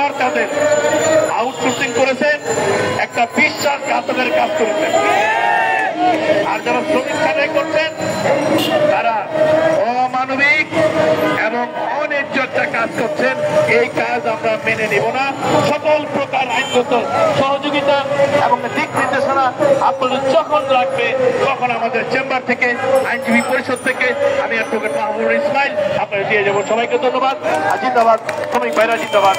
Labour তাদের outsourcing করেছেন, একটা বিশ্বাসঘাতকের কাজ করেছেন। আর যারা শ্রমিক খাতায় করছেন তারা অমানবিক এবং অন্যায্য একটা কাজ করছেন। এই কাজ আমরা মেনে নিব না। সকল প্রকার আইনগত সহযোগিতা এবং দিক নির্দেশনা আপনাদের যখন লাগবে তখন আমাদের চেম্বার থেকে, আইনজীবী পরিষদ থেকে আমি অ্যাডভোকেট মাহবুবুর ইসমাইল আপনাদের দিয়ে যাবো। সবাইকে ধন্যবাদ। আর জিন্দাবাদ শ্রমিক ভাইরা, জিন্দাবাদ।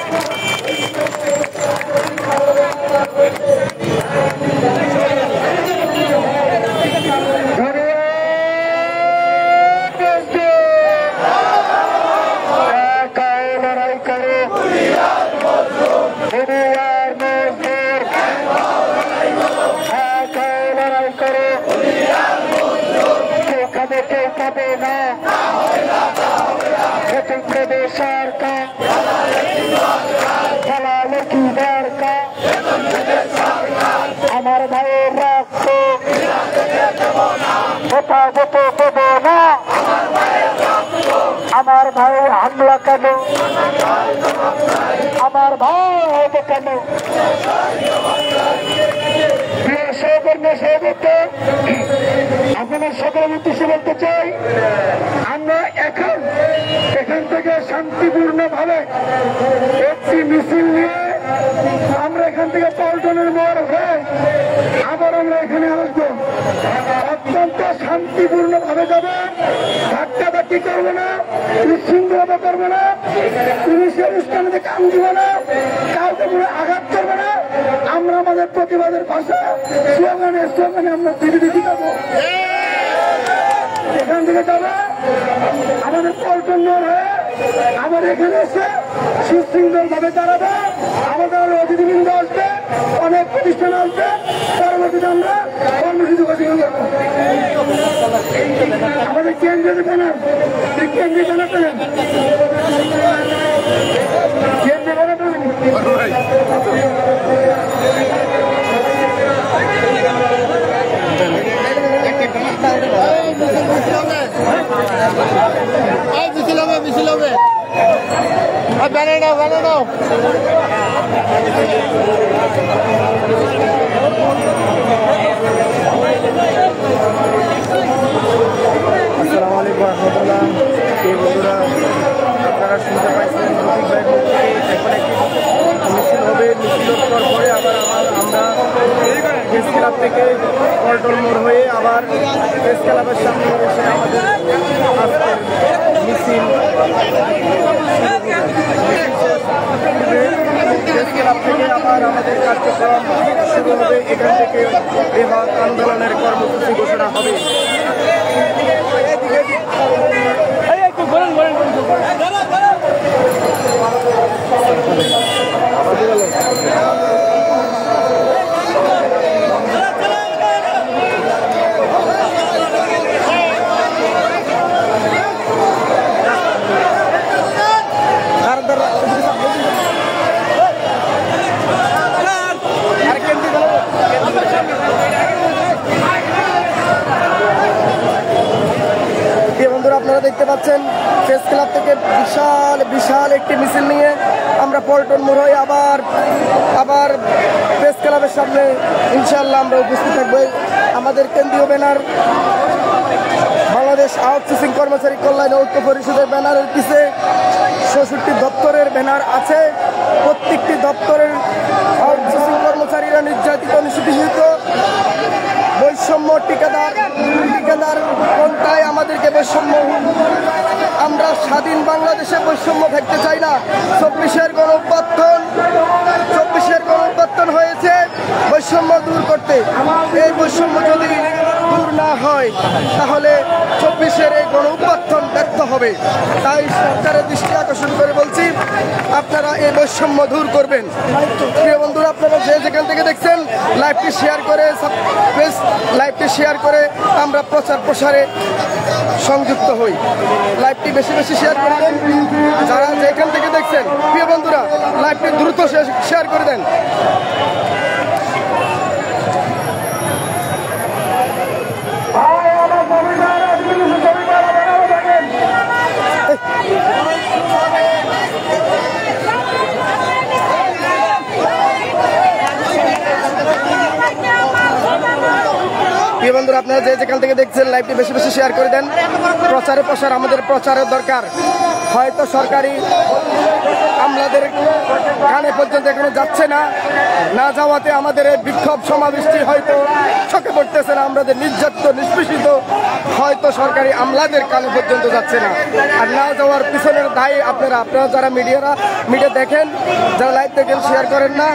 আমার ভাইয়ের রক্ত হেফাজতে দেব না, আমার ভাই হামলা কেন, আমার ভাই হবে কেন। আপনাদের সকলের উদ্দেশ্যে বলতে চাই, আমরা এখান থেকে শান্তিপূর্ণ ভাবে একটি মিছিল নিয়ে আমরা এখান থেকে পল্টনের মোড় হয়ে আবার আমরা এখানে আসবো। অত্যন্ত শান্তিপূর্ণ ভাবে যাবে, ধাক্কাধাক্কি করবো না, বিশৃঙ্খলা করবো না, পুলিশের অনুষ্ঠানে কাম দিব না, কাউকে কোনো আঘাত করবো না। আমরা আমাদের প্রতিবাদের ভাষা স্লোগানে আমরা দিদি যাবো। এখান থেকে যাবে আমাদের পল্টন মোড় হয়ে আবার এখানে এসে সুশৃঙ্খল ভাবে দাঁড়াবে। আমাদের অতিথিবৃন্দ আসবে, অনেক প্রতিষ্ঠান আসবে। পরবর্তীতে আমরা কর্মসূচি ঘোষণা করবো। আমাদের কেন্দ্রীয় ব্যানার, কেন্দ্রীয় ব্যানার পেলেন, কেন্দ্রীয় ব্যানার পেলেন। মিছিল হবে ব্যানার নাও, ব্যানার নাও। আসসালামু আলাইকুম রহমতুল্লাহ। বন্ধুরা, আপনারা শুনতে পাইছেন এখন একটি মিছিল হবে। মিছিল করার পরে আবার আমরা প্রেস ক্লাব থেকে পল্টন মোড় হয়ে আবার প্রেস ক্লাবের সামনে এসে আমাদের মিছিল প্রেস ক্লাব থেকে আবার আমাদের কার্যক্রম শুরু হবে। এখান থেকে বৃহৎ আন্দোলনের কর্মসূচি ঘোষণা হবে। আপনারা দেখতে পাচ্ছেন প্রেস ক্লাব থেকে বিশাল একটি মিছিল নিয়ে আমরা পল্টন মোড় হয়ে আবার প্রেস ক্লাবের সামনে ইনশাআল্লাহ আমরা উপস্থিত থাকবো। আমাদের কেন্দ্রীয় ব্যানার বাংলাদেশ আউটসোর্সিং কর্মচারী কল্যাণ ঐক্য পরিষদের ব্যানারের পিছে ৬৬ দপ্তরের ব্যানার আছে। প্রত্যেকটি দপ্তরের আউটসোর্সিং কর্মচারীরা নির্যাতিত, নিষ্পেষিত, বৈষম্য, ঠিকাদার কোনটাই আমাদেরকে বৈষম্য। আমরা স্বাধীন বাংলাদেশে বৈষম্য থাকতে চাই না। ২৪-এর গণঅভ্যুত্থান হয়েছে বৈষম্য দূর করতে। এই বৈষম্য যদি দূর না হয় তাহলে ২৪-এর এই গণঅভ্যুত্থান ব্যর্থ হবে। তাই সরকারের দৃষ্টি আকর্ষণ করে বলছি, আপনারা এই বৈষম্য দূর করবেন। প্রিয় বন্ধুরা, আপনারা যে যেখান থেকে দেখছেন লাইভটি শেয়ার করে আমরা প্রচার প্রসারে সংযুক্ত হই। লাইভটি বেশি বেশি শেয়ার করে দেন। যারা যেখান থেকে দেখছেন প্রিয় বন্ধুরা, লাইভটি দ্রুত শেয়ার করে দেন। প্রিয় বন্ধুরা, আপনারা যে যেখান থেকে দেখছেন লাইভটি বেশি বেশি শেয়ার করে দেন। প্রচারে প্রসার, আমাদের প্রচারের দরকার। হয়তো সরকারি আমলাদের কানে পর্যন্ত এখনো যাচ্ছে না, না যাওয়াতে আমাদের এই বিক্ষোভ সমাবেশটি হয়তো চোখে পড়তেছে না। আমাদের নির্যাতিত নিষ্পেষিত হয়তো সরকারি আমলাদের কানে পর্যন্ত যাচ্ছে না। আর না যাওয়ার পিছনের দায়ী আপনারা যারা মিডিয়া দেখেন, যারা লাইভ দেখেন, শেয়ার করেন না।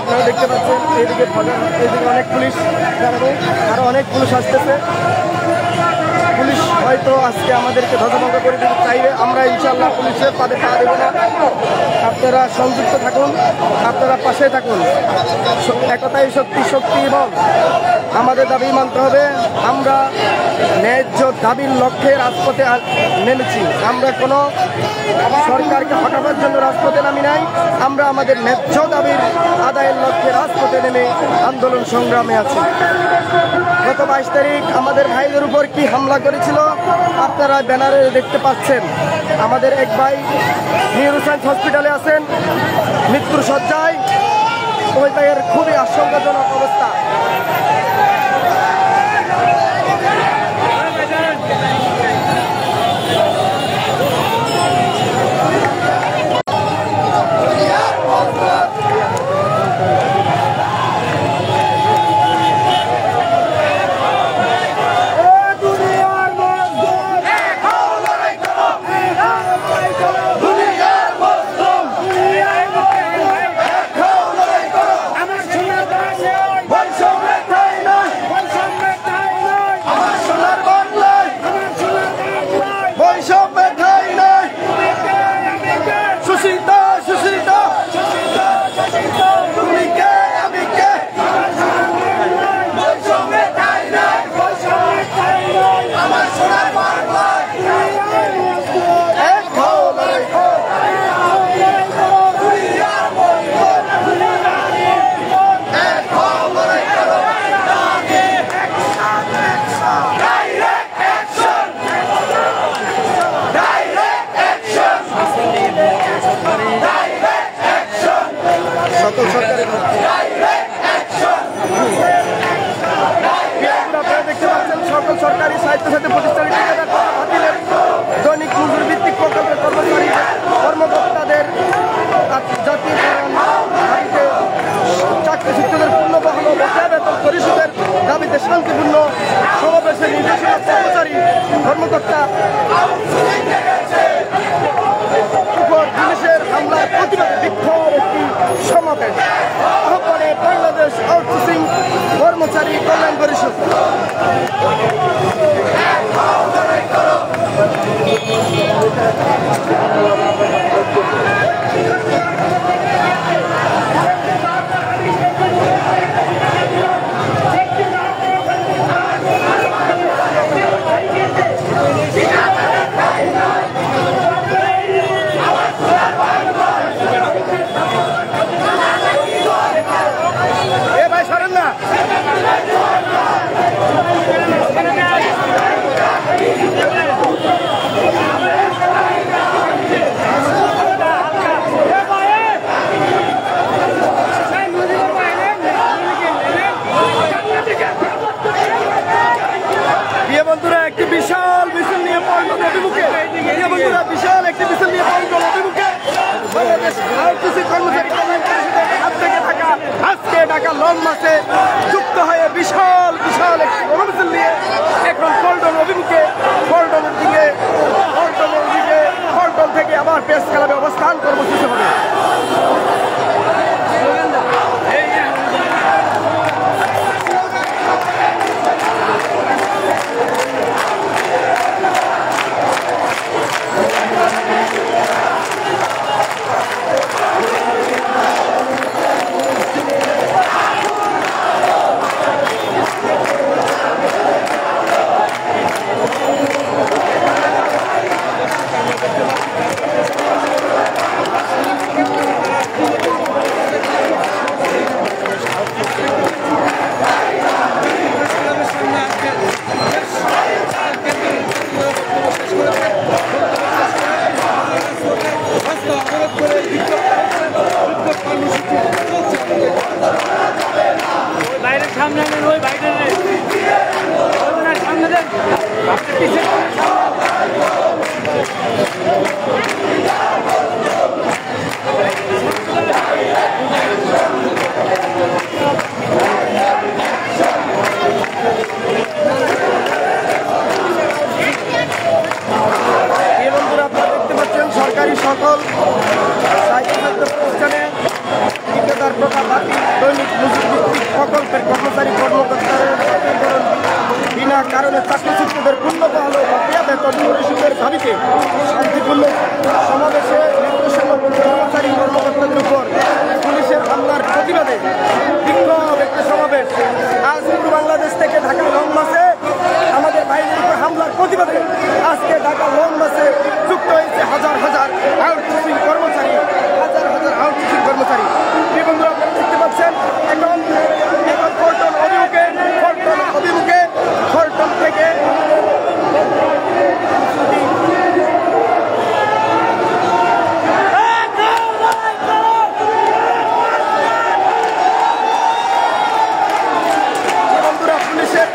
আপনারা দেখতে পাচ্ছেন এইদিকে অনেক পুলিশ দাঁড়াবে, আরো অনেক পুলিশ আসতেছে। পুলিশ হয়তো আজকে আমাদেরকে ধ্বজভঙ্গ করে দিতে চাইবে, আমরা ইনশাল্লাহ পুলিশের পাদে পা দেব না। আপনারা সংযুক্ত থাকুন, আপনারা পাশে থাকুন। একতাই শক্তি এবং আমাদের দাবি মানতে হবে। আমরা ন্যায্য দাবির লক্ষ্যে রাজপথে নেমেছি। আমরা কোনো সরকারকে হটাবার জন্য রাজপথে নামি নাই। আমরা আমাদের ন্যায্য দাবির আদায়ের লক্ষ্যে রাজপথে নেমে আন্দোলন সংগ্রামে আছি। গত 22 তারিখ আমাদের ভাইদের উপর কি হামলা করেছিল আপনারা ব্যানারে দেখতে পাচ্ছেন। আমাদের এক ভাই নিউরোসায়েন্স হসপিটালে আছেন, মৃত্যুর শয্যায়। ওই ভাইয়ের খুবই আশঙ্কাজনক অবস্থা। সরকারি স্বায়ত্তশাসিত প্রতিষ্ঠানের ঠিকাদার বাতিলের দৈনিক মজুরি ভিত্তিক প্রকল্পের কর্মচারী কর্মকর্তাদের জাতীয়করণ দাবিতে চাকরিচ্যুতদের পূর্ণ বহাল ও বকেয়া বেতন পরিশোধের দাবিতে শান্তিপূর্ণ সমাবেশে নির্দেশনা কর্মচারী কর্মকর্তা উপর পুলিশের হামলার প্রতিবাদে বিক্ষোভ একটি সমাবেশ আহ্বানে বাংলাদেশ আউটসোর্সিং কর্মচারী কল্যাণ পরিষদ। আজকে ঢাকা লং মাসে যুক্ত হয়ে বিশাল একটি গণমিছিল নিয়ে এখন পল্টন অভিমুখে পল্টনের দিকে পল্টন থেকে আবার প্রেস ক্লাবে অবস্থান কর্মসূচি হবে। সরকারি সকল প্রতিষ্ঠানে ঠিকাদার প্রকারবাদী দৈনিক মজুরিভিত্তিক প্রকল্পের কর্মচারী কর্মকর্তাদের বিনা কারণে চাকরিচ্যুতদের পূর্ণবহাল ও বকেয়া বেতন পরিশোধের দাবিতে শান্তিপূর্ণ সমাবেশে নির্দেশনা কর্মচারী কর্মকর্তাদের উপর পুলিশের হামলার প্রতিবাদে বিক্ষোভ একটি সমাবেশ আজ পূর্ব বাংলাদেশ থেকে ঢাকা লং মাসে আমাদের বাহিনীর উপর হামলার প্রতিবাদে আজকে ঢাকা লং মাসে যুক্ত হয়েছে হাজার হাজার আউটসোর্সিং কর্মচারী কর্মচারী এই বন্ধুরা আপনারা দেখতে পাচ্ছেন এখন ফলটন অভিমুখে ফলটন থেকে পুলিশের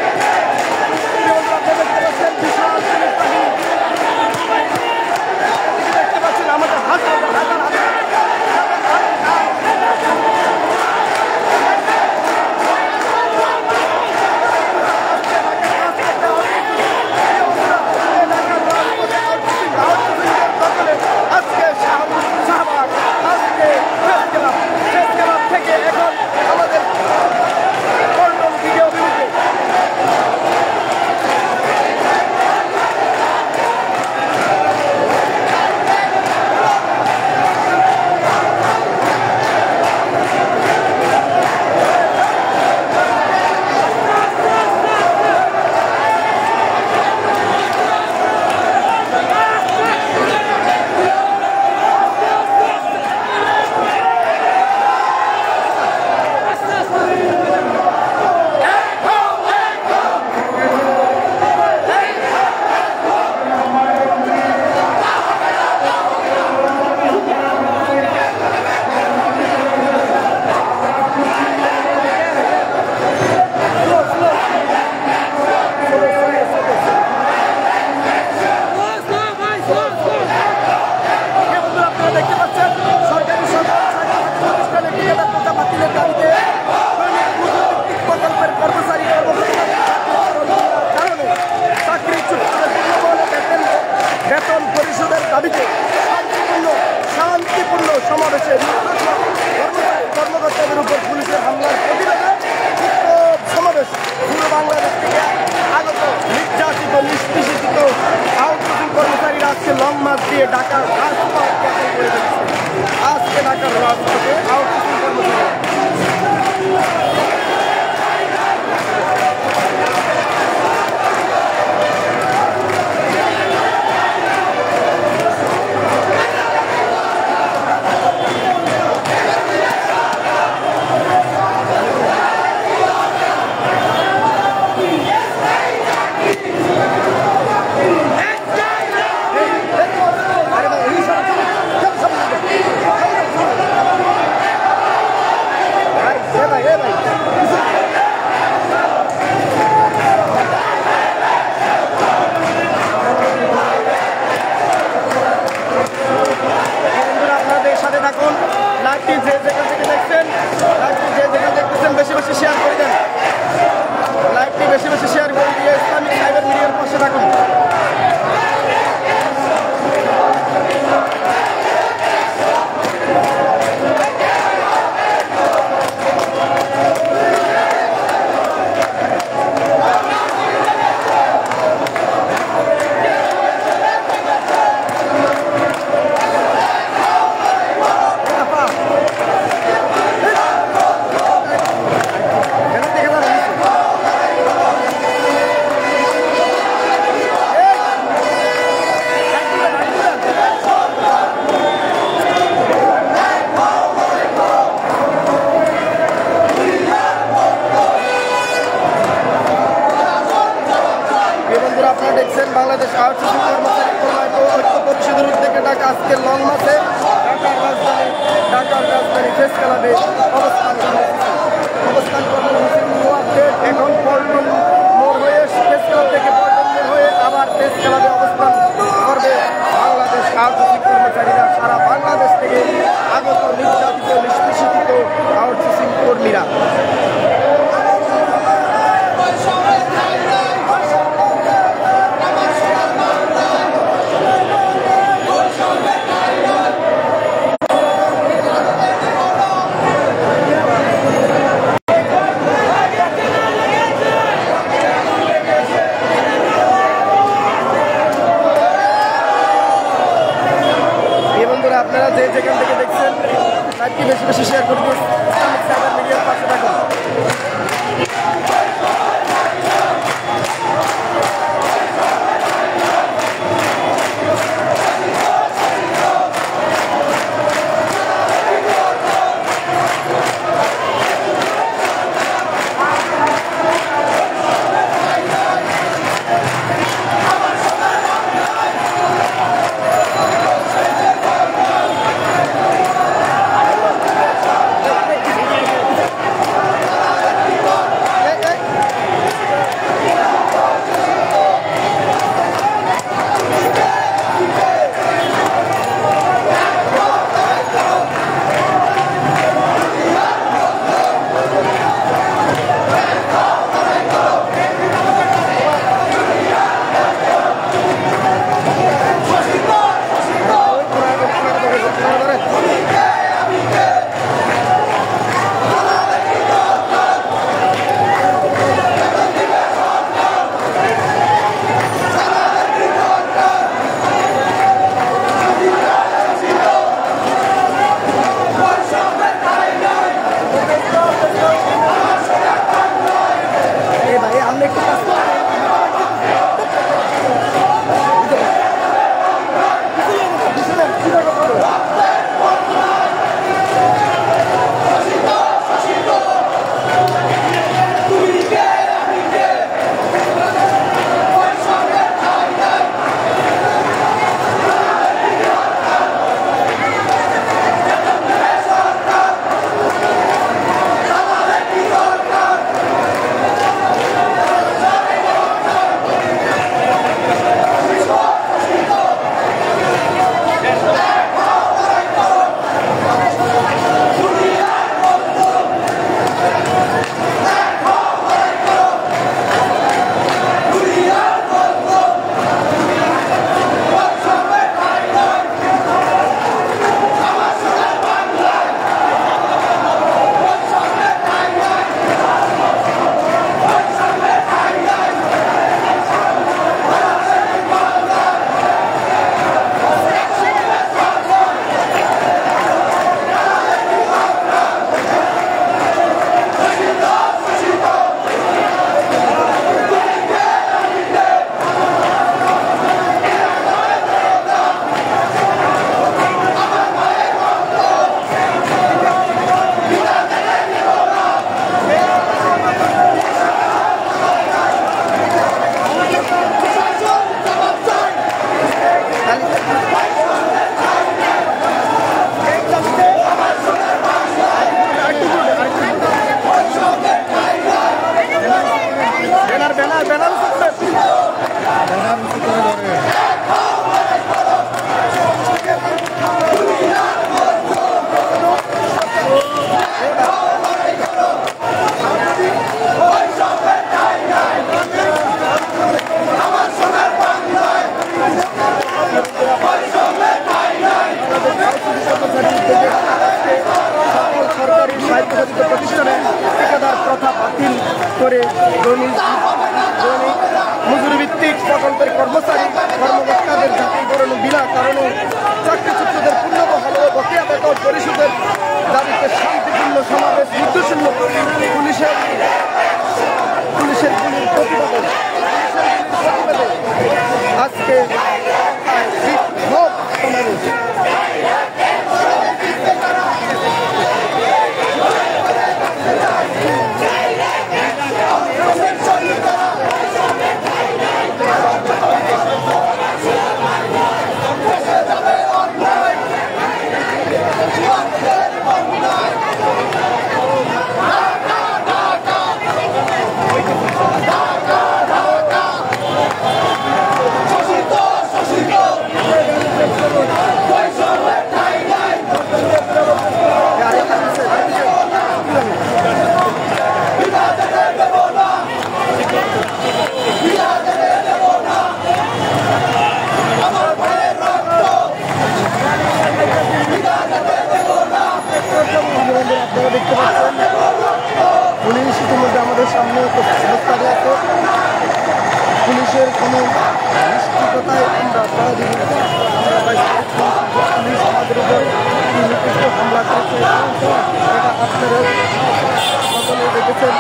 দেখতে পাচ্ছেন আমাদের হাজার আজকে শাহবাগ আজকে প্রেস ক্লাব থেকে এখন আমাদের পল্টন দিকে অভিমুখে বেতন পরিশোধের দাবিতে শান্তিপূর্ণ সমাবেশে কর্মকর্তাদের উপর পুলিশের হামলার প্রতিবাদে সমাবেশ পুরো বাংলাদেশ থেকে আগত নির্যাতিত নিষ্পেষিত আউটসোর্সিং কর্মচারীরা আজকে লং মার্চ দিয়ে ঢাকার রাজপথ দখল করে ফেলেছে। আজকে ঢাকার রাজপথে আউটসোর্সিং কর্মচারী বেশি বেশি শেয়ার করে দেন, লাইভটি বেশি বেশি শেয়ার করে দিয়ে ইসলামিক সাইবার মিডিয়ার পাশে থাকুন। বাংলাদেশ আউটসোর্সিং কর্মচারী ঐক্য পরিষদের উদ্যোগে ঢাকা আজকের লং মাসে ঢাকার রাজধানী প্রেস ক্লাবে অবস্থান কর্মসূচির এখন পল্টন মোড় হয়ে প্রেস ক্লাব থেকে আপনারা যে যেখান থেকে দেখছেন লাইভটি বেশি বেশি শেয়ার করে দিন, ইসলামিক সাইবার মিডিয়ার পাশে থাকুন। প্রতিষ্ঠানে ঠিকাদার প্রথা বাতিল করে মজুরিভিত্তিক প্রকল্পের কর্মচারী কর্মকর্তাদের জাতীয়করণ বিনা কারণে চাকরিচ্যুতদের পূর্ণবহাল ও বকেয়া বেতন পরিশোধের দাবিতে শান্তিপূর্ণ সমাবেশ নির্দেশিত পুলিশের প্রতিবাদে আজকে সমাবেশ। দেখতে পাচ্ছেন পুলিশ ইতিমধ্যে আমাদের সামনে অবস্থানে আছে। পুলিশের কোনো নিষ্ক্রিয়তায় আমরা পুলিশ আমাদের উপর হামলা করেছে, এটা আপনারা সকলে দেখেছেন।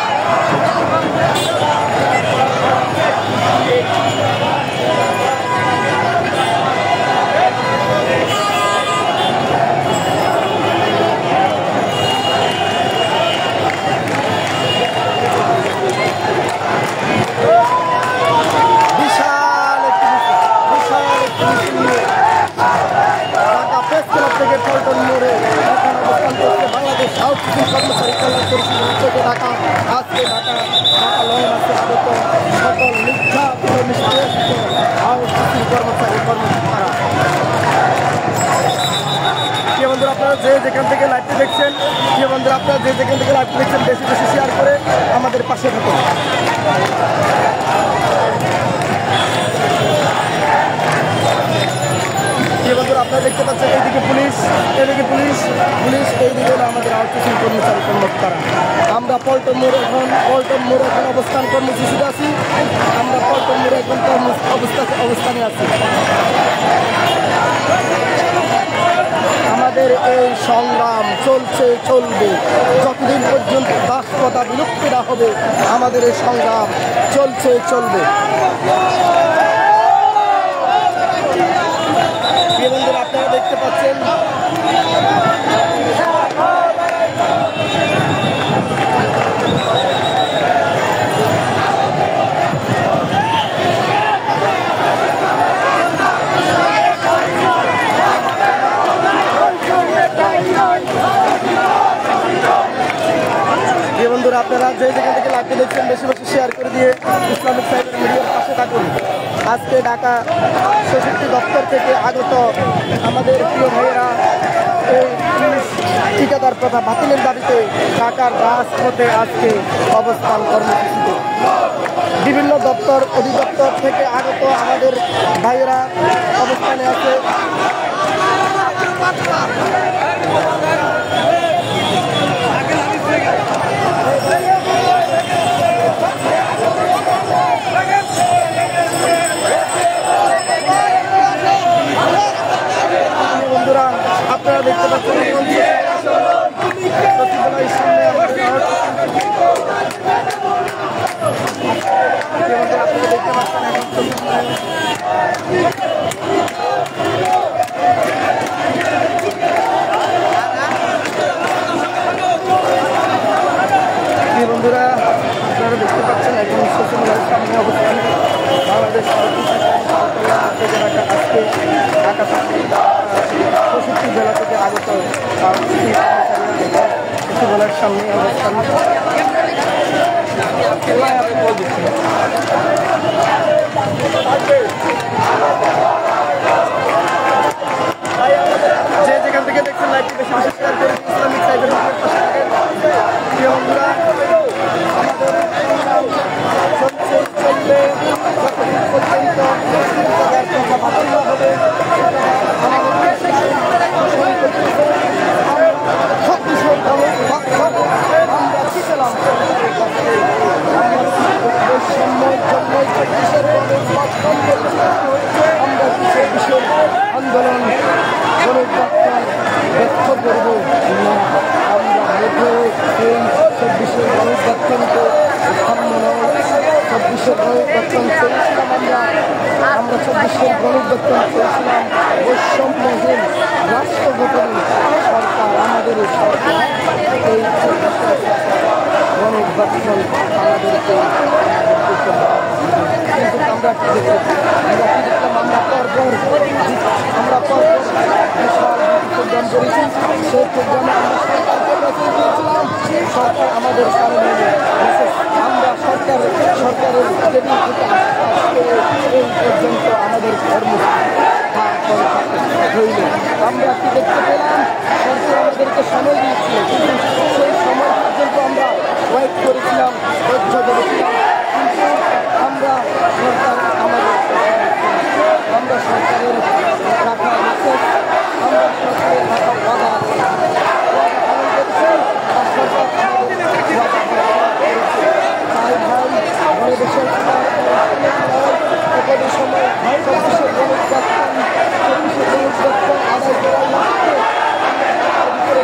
থেকে পল্টন মোড়ে এখন অবস্থান করছে বাংলাদেশ আউটসোর্সিং কর্মচারী কল্যাণ পরিষদের উদ্যোগে ঢাকা আজকে ঢাকা লং মাসে আগত সকল মিথ্যা আউটসোর্সিং কর্মচারী কর্মচারীরা। প্রিয় বন্ধুরা, আপনারা যে যেখান থেকে লাইভটি দেখছেন, প্রিয় বন্ধুরা আপনারা যে যেখান থেকে লাইভটি দেখছেন বেশি বেশি শেয়ার করে আমাদের পাশে থাকুন। বন্ধুরা আপনারা দেখতে পাচ্ছেন এইদিকে পুলিশ এইদিকে পুলিশ এইদিকে হলো আমাদের আউটসোর্সিং কর্মচারী কর্মকর্তারা। আমরা পল্টন মোড়ে এখন অবস্থান কর্মসূচিতে আছি। আমরা পল্টন মোড়ে এখন অবস্থানে আছি। আমাদের এই সংগ্রাম চলবে যতদিন পর্যন্ত দাসপ্রথা বিলুপ্তি না হবে। আমাদের এই সংগ্রাম চলবে। বন্ধুরা আপনারা দেখতে পাচ্ছেন বন্ধুরা আপনারা যে যেখান থেকে লাইভটি দেখছেন বেশি বেশি শেয়ার করে দিয়ে ইসলামিক সাইবার মিডিয়ার পাশে থাকুন। আজকে ঢাকা প্রশাসন দপ্তর থেকে আগত আমাদের প্রিয় ভাইয়েরা এই ঠিকাদার প্রথা বাতিলের দাবিতে ঢাকার রাজপথে আজকে অবস্থান কর্মসূচিতে বিভিন্ন দপ্তর অধিদপ্তর থেকে আগত আমাদের ভাইয়েরা অবস্থানে আছে। বন্ধুরা আপনারা দেখতে পাচ্ছেন সচিবালয়ের সামনে আপনারা দেখতে পাচ্ছেন বন্ধুরা আপনারা দেখতে পাচ্ছেন এখন সচিবালয়ের সামনে অবস্থান বাংলাদেশ থেকে আজকে ঢাকা 65 জেলা থেকে আগত সচিবালয়ের সামনে অবস্থান। যে যেখান থেকে দেখছেন লাইভটি বেশি বেশি শেয়ার করে ইসলামিক সাইবার বন্ধুরা আমাদের চলবে পর্যন্ত হবে আমরা বিশেষ আন্দোলন ব্যক্ত করব না। আমরা বোধ এই 24 গণঅভ্যুত্থানকে সামনে 24 গণঅভ্যুত্থান করেছিলাম। আমরা 24 গণঅভ্যুত্থান করেছিলাম বৈষম্যহীন রাষ্ট্র গঠনে সরকার আমাদের সরকার এই গণঅভ্যুত্থান আমাদেরকে কিন্তু আমরা কি দেখলাম আমরা প্রোগ্রাম করেছি। সেই প্রোগ্রামে সরকার আমাদের কারণে আমরা সরকারের এই পর্যন্ত আমাদের কর্মসূচি আমরা কি দেখতে পেলাম, সরকার আমাদেরকে সময় দিয়েছিল কিন্তু সেই সময় পর্যন্ত আমরা ওয়েট করেছিলাম, ধৈর্য ধরেছিলাম। কিন্তু আমরা সরকারের রাখা নিষেধ, আমরা সরকারের রাখা ওয়াদা পালন করেছি আর সরকার তাই ভাই গণদেশের সময় গণঅভ্যুত্থান আদায় করার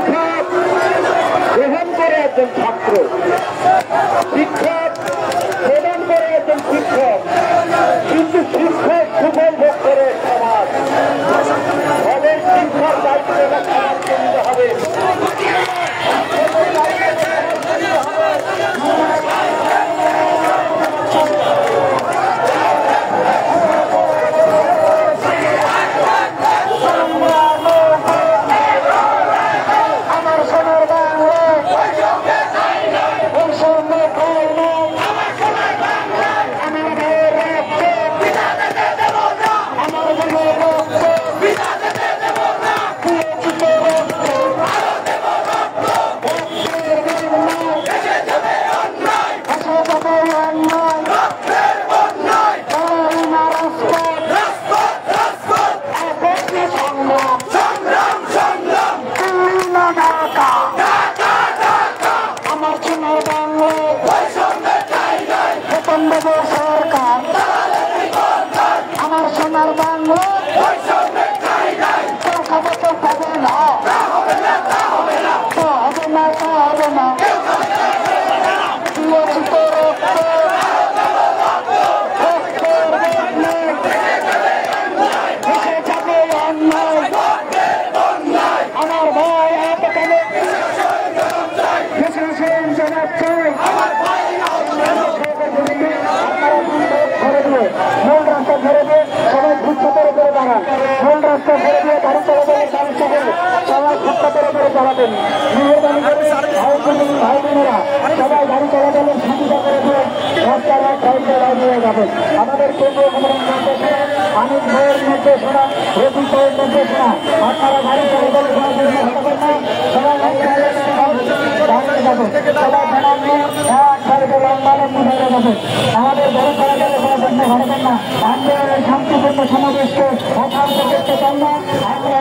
শিক্ষা গ্রহণ করে একজন ছাত্র, শিক্ষা প্রদান করে একজন শিক্ষক, কিন্তু শিক্ষক সুফল ভোগ করে সমাজ। তাদের শিক্ষার দায়িত্ব সমাজকে নিতে হবে। আমাদের কেন্দ্রীয় অনেক ভয়ের নির্দেশনা, রবির নির্দেশনা, আপনারা গাড়ি চলাচল করার জন্য হতে না, সবাই আমাদের বড় চলাচল করার জন্য হবেন না। আন্দোলনের শান্তিপূর্ণ সমাবেশকে অশান্ত করতে চান না। আমরা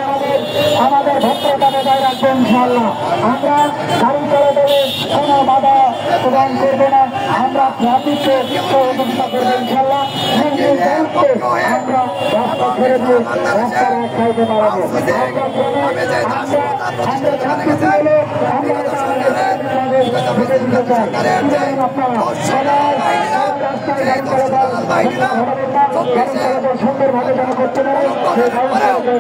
আমাদের ভদ্রতা বজায় রাখবো ইনশাআল্লাহ। আমরা গাড়ি চলাচলে কোনো বাধা প্রদান করবো না। আমরা ট্রাফিককে সহযোগিতা করবো ইনশাআল্লাহ। আমরা রাস্তা ছেড়ে দিয়ে রাস্তা রাখাইতে পারবো। সুন্দরভাবে যেন করতে পারে আমাদের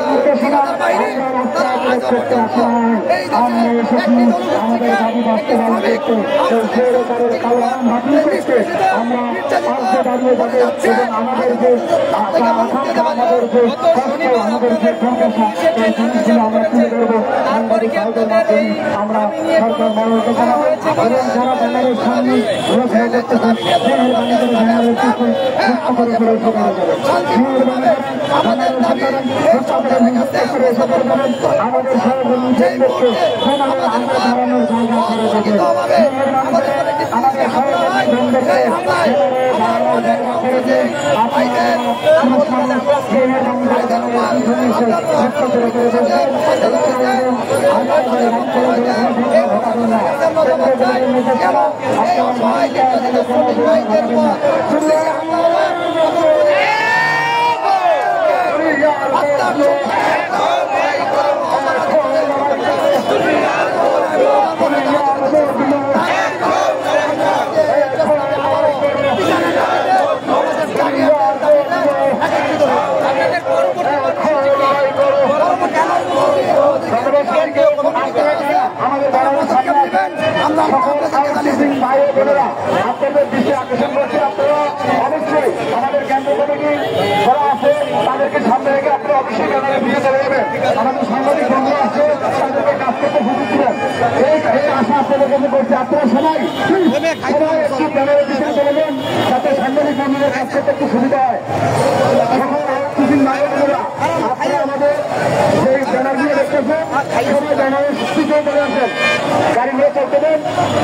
নির্দেশনা করতে আসা আমরা এসেছি আমাদের দাবি বাস্তবায়ন করতে বাতিল করতে। আমরা পাশে দাঁড়িয়ে যাবে এবং আমাদের যে আকাঙ্ক্ষা, আমাদের যে কষ্ট, আমাদের যে প্রত্যাশা, এই জিনিসগুলো আমরা তুলে ধরবো সাংবাদিক ভাইদের মাধ্যমে। আমরা সরকার মনোনীত জানাবো এবং যারা ব্যানারের সামনে ঘোষণা করতেছেন মেহরবানি করে ব্যানারের পিছনে সুস্থ করে ফেলে এসে করা যাবে। মেহরবানি করে ব্যানারের সামনে সুস্থ করে করে এসে করে যাবেন। আমাদের সহকর্মীদেরকে ব্যানারে আমরা ধরানোর জায়গা করে দেবে। মেহরবানি করে আমাদের সহকর্মীদেরকে ব্যানারে ধরানোর জায়গা করে দিয়ে আপনারা মেহরবানি করে ব্যানারের পিছনে এসে সুস্থ করে করে দেবেন। আপনাদের দৃষ্টি আকর্ষণ করছে। আপনারা অবশ্যই আমাদের কেন্দ্র কমিটি যারা আছে তাদেরকে সামনে রেখে আপনারা অবশ্যই ব্যানারের দিকে চলে যাবেন। আমাদের সাংবাদিক বন্ধু আছে তাদেরকে কাজ করতে সুযোগ দিবেন। এই আশা আপনাদের কাছে করছে। আপনারা সবাই একটু ব্যানারের দিকে চলে যান যাতে সাংবাদিক বন্ধুদের কাজ করতে একটু সুবিধা হয়। আপনারা আমাদের সেই ব্যানারগুলো দেখতেছেন সবাই ব্যানারের দিকে চলে আসেন। গাড়িগুলো চলতে দেন,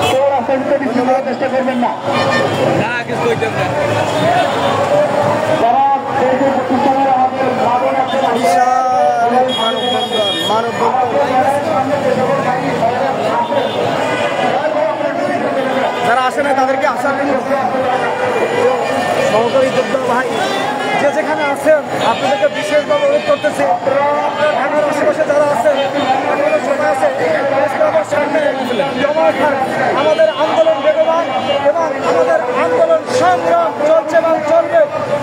কেউ রাস্তার ভিতরে বিচ্ছিন্ন করার চেষ্টা করবেন না। যারা প্রতিষ্ঠানের আমাদের যারা আসে না তাদেরকে আসার সহকারী যোদ্ধা ভাই যে যেখানে আছেন আপনাদেরকে বিশেষভাবে অনুরোধ করতেছি, ঢাকার আশেপাশে যারা আছেন এখনো সময় আছে, সামনে জমা থাক। আমাদের আন্দোলন বেগবান এবং আমাদের আন্দোলন সংগ্রাম চলছে এবং চলবে।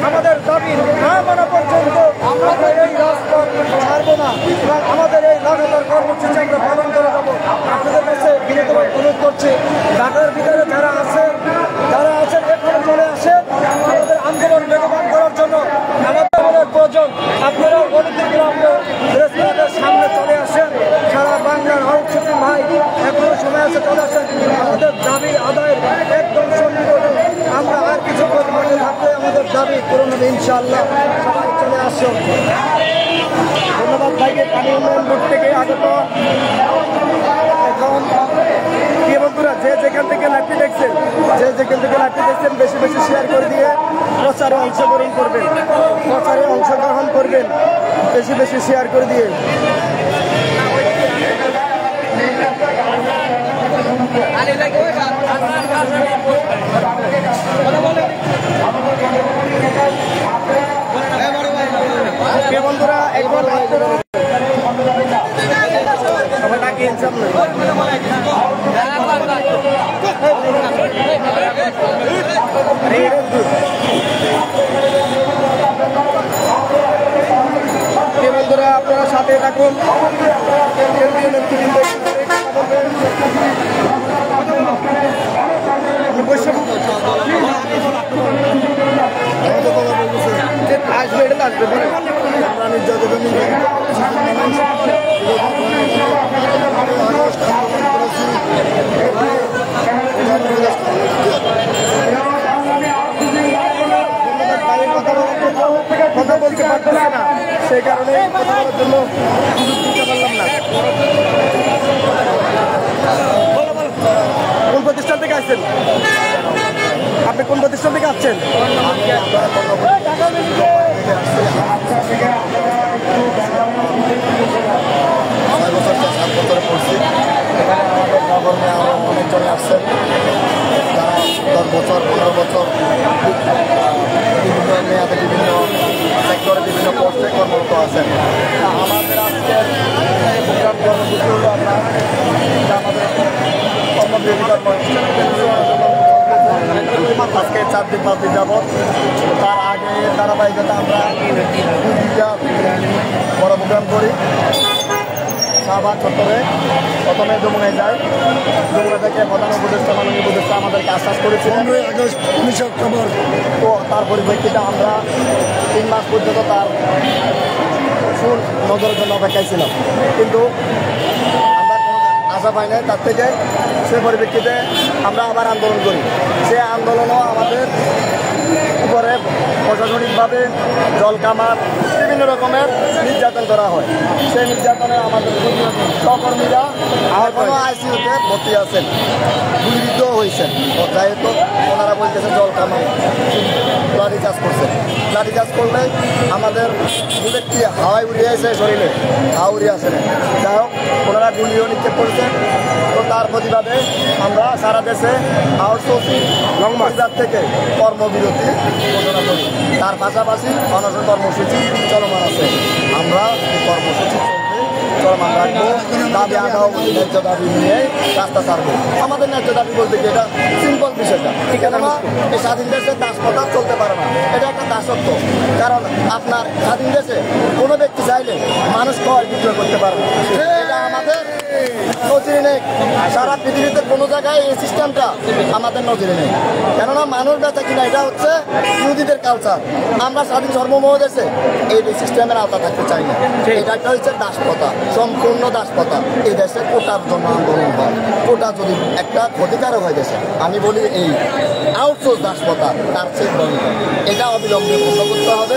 আমাদের দাবি না মানা পর্যন্ত আমরা এই রাজপথ ছাড়বো না এবং আমাদের এই লাগাতার কর্মসূচি আমরা পালন করে যাবো। আপনাদের কাছে বিনীতভাবে অনুরোধ করছি, ঢাকার ভিতরে যারা আছেন এখানে চলে আসেন আমাদের আন্দোলন বেগবান করার জন্য। আমাদের প্রয়োজন আপনারা অনেকদের সামনে চলে আসেন। সারা বাংলার আউটসোর্সিং ভাই এখনো সময় আছে, চলে আসেন। আমাদের দাবি আদায়ের একদম সন্নিকট। আমরা আর কিছু মাঠে থাকলে আমাদের দাবি পূরণ হবে ইনশাআল্লাহ। সবাই চলে আসুন। ধন্যবাদ ভাইকে পানি উন্নয়ন বোর্ড থেকে আগত। এখন প্রিয় বন্ধুরা, যে যেখান থেকে লাইভটি দেখছেন বেশি বেশি শেয়ার করে দিয়ে প্রচারে অংশগ্রহণ করবেন, বেশি বেশি শেয়ার করে দিয়ে। প্রিয় বন্ধুরা, একবার সবাইকে বন্ধুরা আপনারা সাথে থাকুন। আসবে, এটা আসবে কথা বলতে পারতেছে না, সেই কারণে কথা বলার জন্য সুযোগ দিতে পারলাম না। কোন প্রতিষ্ঠান থেকে আসছেন আপনি? কোন প্রতিষ্ঠান থেকে আসছেন? পড়ছি, এখানে আমাদের নগরমে আরও অনেকজনে আসছেন যারা 10 বছর 15 বছর বিভিন্ন মেয়াদে বিভিন্ন সেক্টরে বিভিন্ন পোস্টে কর্মরত আছেন। আমাদের আজকের প্রোগ্রাম কর্মসূচি হল আমরা আমাদের কর্মবিরতি আজকে 4 দিন 5 দিন যাবৎ। তার আগে ধারাবাহিকতা আমরা বড় প্রোগ্রাম করি। শাহবাগ চত্বরে প্রথমে যমুনায় যাই, যমুনা থেকে প্রধান উপদেষ্টা মাননীয় উপদেষ্টা আমাদেরকে আশ্বাস করেছিলেন 15 আগস্ট 19 অক্টোবর। তো তার পরিপ্রেক্ষিতে আমরা 3 মাস পর্যন্ত তার ফুল নজরের জন্য অপেক্ষায় ছিলাম, কিন্তু আমরা কোনো আশা পাই নাই তার থেকে। সে পরিপ্রেক্ষিতে আমরা আবার আন্দোলন করি। সে আন্দোলনও আমাদের উপরে প্রশাসনিকভাবে জলকামান বিভিন্ন রকমের নির্যাতন করা হয়। সেই নির্যাতনে আমাদের সহকর্মীরা এখনও আইসিইউতে ভর্তি আছেন, গুলিবিদ্ধ হয়েছেন। যেহেতু ওনারা বলতেছে জলকামান লাঠিচার্জ করছেন। লাঠিচার্জ করলে আমাদের বুলেটটি হাওয়ায় উড়িয়ে আসে, শরীরে হাওয়া উড়িয়ে আসে না। যাই হোক, ওনারা গুলিও নিক্ষেপ করেছেন। তো তার প্রতিবাদে আমরা সারা দেশে আউটসোর্সিং লংমার্চ থেকে কর্মবিরতি ঘোষণা করি। তার পাশাপাশি অনশন কর্মসূচি চলমান আছে। আমরা কর্মসূচি চলমান রাখবো। দাবি আদাও, ন্যায্য দাবি নিয়ে রাস্তা ছাড়বো। আমাদের ন্যায্য দাবি বলতে কি, এটা সিম্পল বিষয়টা। কেননা এই স্বাধীন দেশে দাসপ্রথা চলতে পারে না, এটা একটা দাসত্ব। কারণ আপনার স্বাধীন দেশে কোনো ব্যক্তি চাইলে মানুষ ক্রয় বিক্রয় করতে পারে না, এটা আমাদের নজিরে নেই। সারা পৃথিবীতে কোনো জায়গায় এই সিস্টেমটা আমাদের নজিরে নেই। কেননা মানুষ বেচা কিনা এটা হচ্ছে ইহুদিদের কালচার। আমরা স্বাধীন ধর্মময় দেশে এই সিস্টেমের আওতা থাকতে চাই না। এটা একটা হচ্ছে দাসপ্রথা, সম্পূর্ণ দাসপ্রথা। এই দেশে কোটার জন্য আন্দোলন হয়। কোটা যদি একটা ক্ষতিকারক হয় দেশে, আমি বলি এই আউটসোর্স দাসপ্রথা তার চেয়ে বন্ধ, এটা অবিলম্বে বন্ধ করতে হবে।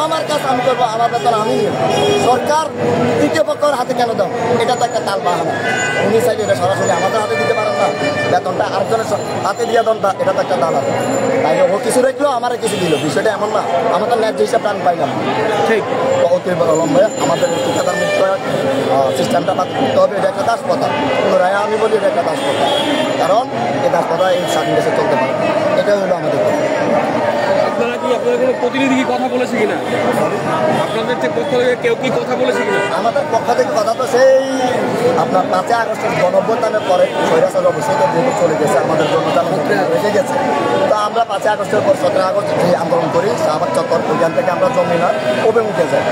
আমার কাছে আমি করবো, আমার বেতন আমি নিব। সরকার তৃতীয় পক্ষের হাতে কেন দাও? এটা তো একটা তাল বাহানা। উনি চাইলে এটা সরাসরি আমাদের হাতে দিতে পারেন না, বেতনটা আরেকজনের হাতে দিয়ে দনটা, এটা তো একটা দালাল। তাই ও কিছু রাখলো, আমারে কিছু দিল, বিষয়টা এমন না। আমাদের ন্যায্য হিসাবটা আমি পাইলাম ঠিক। অতি অবলম্বে আমাদের ঠিকাদার মুক্ত সিস্টেমটা বাতিল করতে হবে। এটা একটা দাসপ্রথা। পুনরায় আমি বলি এটা একটা দাসপ্রথা, কারণ এই দাসপ্রথা এই স্বাধীন দেশে চলতে পারে। এটাই হলো আমাদের কথা। আপনারা কি আপনাদের কোনো প্রতিনিধি কি কথা বলেছে কিনা? আপনাদের পক্ষ থেকে কেউ কি কথা বলেছে কিনা? আমাদের পক্ষ থেকে কথা তো সেই আপনার 5 আগস্টের গণঅভ্যুত্থানের পরে স্বৈরাচার অবশ্যই যেহেতু চলে গেছে, আমাদের জনগণের রেখে গেছে। তো আমরা 5 আগস্টের পর 17 আগস্ট যে আন্দোলন করি শাহবাগ চত্বর, ওইখান থেকে আমরা জমিনার অভিমুখে যাই।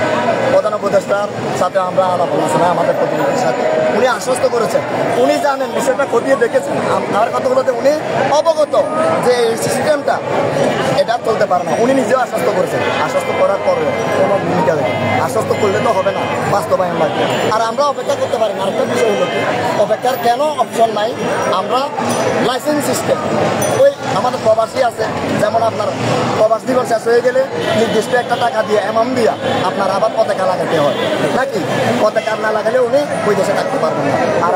প্রধান উপদেষ্টার সাথে আমরা আলাপ আলোচনা আমাদের প্রতিনিধির সাথে উনি আশ্বস্ত করেছেন, উনি জানেন বিষয়টা খতিয়ে দেখেছেন। আমার কথাগুলোতে উনি অবগত যে এই সিস্টেমটা এটা চলতে পারে না, উনি নিজেও আশ্বস্ত করেছেন। আশ্বস্ত করার পরে কোনো ভূমিকা দেখেন, আশ্বস্ত করলে তো হবে না, বাস্তবায়ন লাগবে। আর আমরা অপেক্ষা করতে পারি না। আরেকটা বিষয় হলো কি, অপেক্ষার কেন অপশন নাই? আমরা লাইসেন্স সিস্টেম, ওই আমাদের প্রবাসী আছে, যেমন আপনার প্রবাস দিবস শেষ হয়ে গেলে নির্দিষ্ট একটা টাকা দিয়ে অ্যামাউন্ট দিয়া আপনার আবার পতাকা লাগাতে হয় নাকি? পতাকা না লাগালে উনি ওই দেশে থাকতে পারবেন না। আর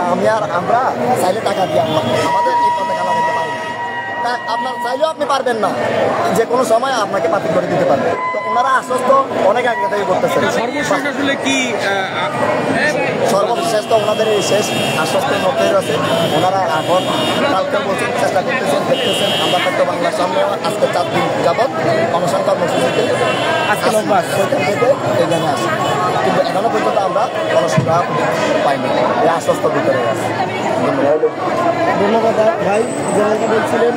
আমরা চাইলে টাকা দিয়ে আমাদের এই পতাকা লাগাতে পারি না। আপনার চাইলেও আপনি পারবেন না, যে কোনো সময় আপনাকে বাতিল করে দিতে পারবে। তো ওনারা আশ্বস্ত অনেক আগে থেকে করতেছেন। সর্বশেষ আসলে কি সর্বশেষ তো ওনাদের এই শেষ আশ্বস্তের মধ্যে রয়েছে। ওনারা এখন কালকে বলছেন, চেষ্টা করতেছেন, দেখতেছেন। আমরা তথ্য বাংলার সামনে আজকে 4 দিন যাবৎ অনশন কর্মসূচিতে সেখান থেকে এখানে আসি, কিন্তু এখনো পর্যন্ত আমরা কোনো সুবিধা পাইনি। এই আশ্বস্ত ভিতরে আছে। ধন্যবাদ ভাই। যেমনটা বলছিলেন,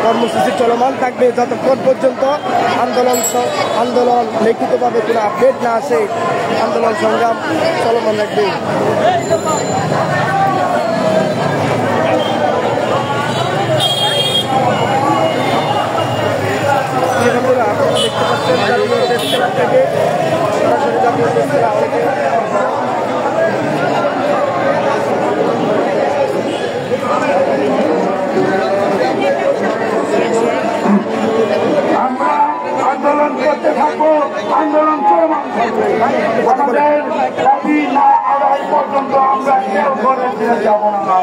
কর্মসূচি চলমান থাকবে যতক্ষণ পর্যন্ত আন্দোলন লিখিতভাবে কোনো আপডেট না আসে, আন্দোলন সংগ্রাম চলমান রাখবে। আপনারা দেখতে পাচ্ছেন জাতীয় প্রেস ক্লাব থেকে সরাসরি জাতীয় প্রেস ক্লাব থেকে আমরা আন্দোলন করতে থাকবো, আন্দোলন চলমান থাকবে। আমাদের দাবি না আদায় পর্যন্ত আমরা কেউ ঘরে ফিরে যাব না।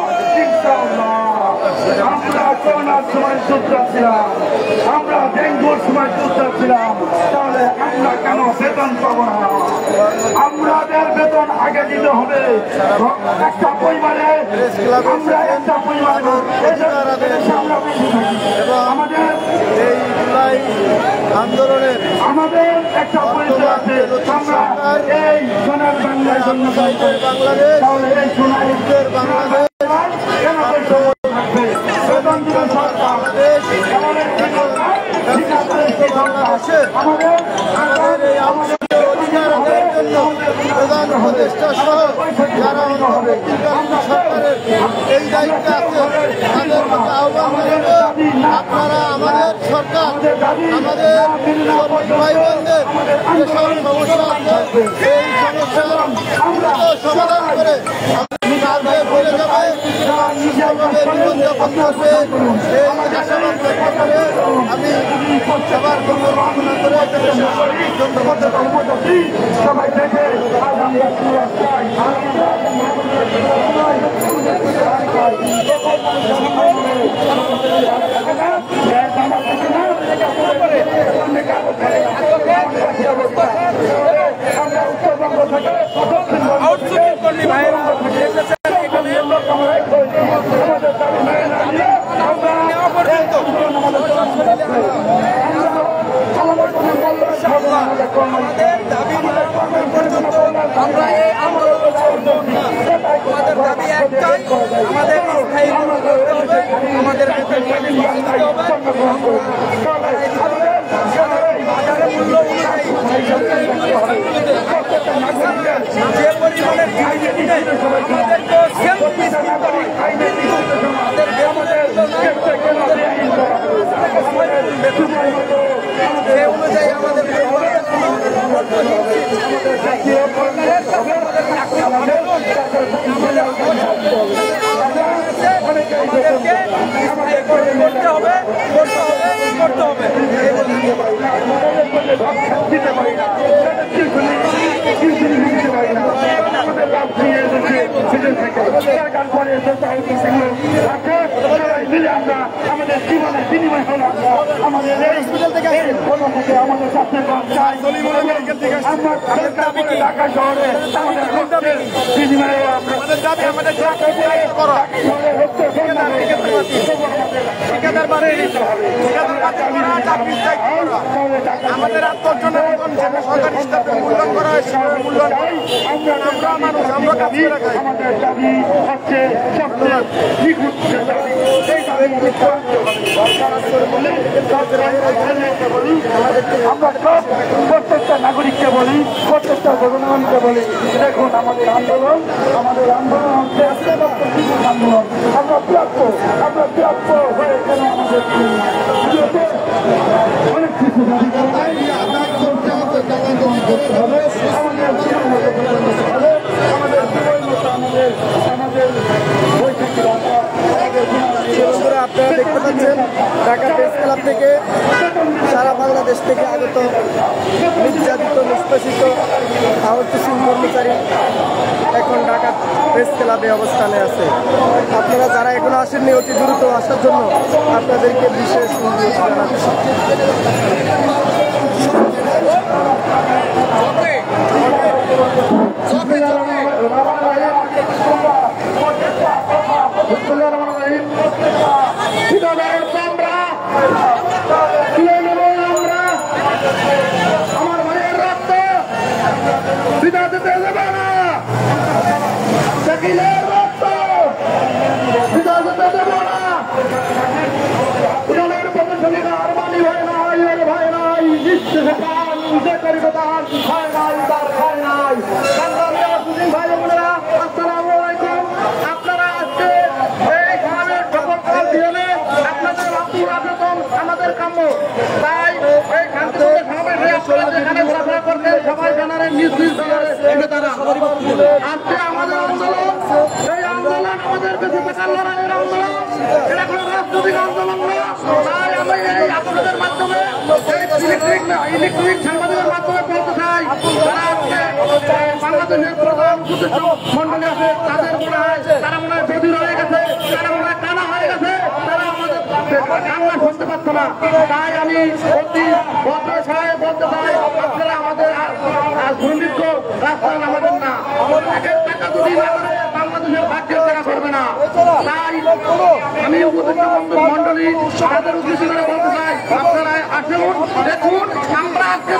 আমরা করোনার সময় চুপচাপ ছিলাম, আমরা ডেঙ্গুর সময় চুপচাপ ছিলাম, তাহলে আমরা কেন বেতন পাবো না? আমাদের বেতন আগে দিতে হবে। একটা পরিবারে আমরা একটা পরিবারে আমাদের এই জুলাই আন্দোলনের আমাদের একটা পরিচয় আছে। আমরা এই সোনার বাংলার জন্য বাংলাদেশ তাহলে এই সোনার বাংলাদেশ কেন থাকবে? স্বতন্ত্র সরকার আমাদের আমাদের এই আন্দোলনের অধিকার আদায়ের জন্য প্রধান উপদেষ্টা সহ যারা সরকারের এই দায়িত্বে আছে তাদের প্রতি আহ্বান জানাবো, আপনারা আমাদের সরকার, আমাদের ভাই বোনদের যেসব সমস্যা আছে এই সমস্যার সমাধান করে কাজে ফিরে যাবে, সুস্থভাবে জীবনযাপন করবে এই আশাবাদ ব্যক্ত করে আমি সবার মঙ্গল কামনা করে ধন্যবাদ। সবাই থেকে আমরা উত্তরবঙ্গ থেকে আউটসোর্সিং করলি ভাইয়েরা আমরা এই আন্দোলন আমাদের দাবি একটাই, আমাদের স্থায়ী করতে হবে, আমাদের বাজারের মূল্য অনুযায়ী যে পরিমাণে আমাদেরকে সেলফ মিস্ত্রি করে সে অনুযায়ী আমাদের করতে হবে। আমাদের জীবনের বিনিময় হল আমাদের আমাদের ঢাকা শহরে বিনিময় আমাদের সরকার বাড়িয়ে দিতে হবে। আমাদের আত্মর্জনের মতন যেটা সরকারি স্টাফে মূল্যায়ন করা হয় সেটা মূল্যায়ন করা। আমরা মানুষ, আমরা কাজ করে খাই। আমাদের দাবি হচ্ছে সবচেয়ে নিখুঁত দাবি। এই দাবি আমরা সব প্রত্যেকটা নাগরিককে বলি, প্রত্যেকটা জনগণকে বলি, দেখুন আমাদের আন্দোলন হচ্ছে আন্দোলন। আমরা প্রাপ্য হয়ে কেন আমাদের অনেক কিছু দাবি করতে হবে। আপনারা দেখতে পাচ্ছেন ঢাকা প্রেস ক্লাব থেকে সারা বাংলাদেশ থেকে আগত নির্যাতিত নিষ্পেষিত আউটসোর্সিং কর্মচারী এখন ঢাকা প্রেস ক্লাবে অবস্থানে আছে। আপনারা যারা এখনো আসেননি অতি দ্রুত আসার জন্য আপনাদেরকে বিশেষ অনুরোধ জানাচ্ছি। আমার ভাইয়ের রক্ত পিতা দিতে দেবে না, শাকিলের রক্ত পিতা দিতে দেবে না। উনাদের প্রদর্শনীরা আরমানি ভয় নাই, ওর ভয় নাই, নিঃশেষে কান যে করিবে তার ভয় নাই, তার ভয় নাই। ভাই বোনেরা আসসালামু আলাইকুম। আপনারা আজকে এই খানের সকল কাল দিয়ে আপনাদের আব্দুল আবেদন আমাদের কাম্য। তাই এই শান্তিপূর্ণ সমাবেশে আপনারা যেখানে ঘোরাফেরা করছেন সবাই জানালেন নিজ নিজ তারা আজকে আমাদের আন্দোলন, এই আন্দোলন আমাদের বেঁচে থাকার লড়াইয়ের আন্দোলন, এটা কোনো রাজনৈতিক আন্দোলন না। তাই আমি এই আপনাদের মাধ্যমে ইলেকট্রনিক সাংবাদিকের মাধ্যমে বলতে চাই, যারা আজকে বাংলাদেশের প্রধান উপদেষ্টা মন্ডলী আছে তাদের মনে হয় তারা মনে হয় বধির হয়ে গেছে, তারা মনে হয় কানা হয়ে গেছে, তারা আমাদের কান্না শুনতে পারতো না। তাই আমি অতি ভদ্রসায় বলতে চাই, আপনারা আমাদের দুর্নীতি রাস্তা নামাবেন না। একের টাকা যদি না করে বাংলাদেশের ভাগ্যের টাকা করবে না। তাই আমি উপদেষ্টা মন্ডলী তাদের উদ্দেশ্য করে বলতে চাই, আপনারা আসুন, দেখুন আমরা আজকে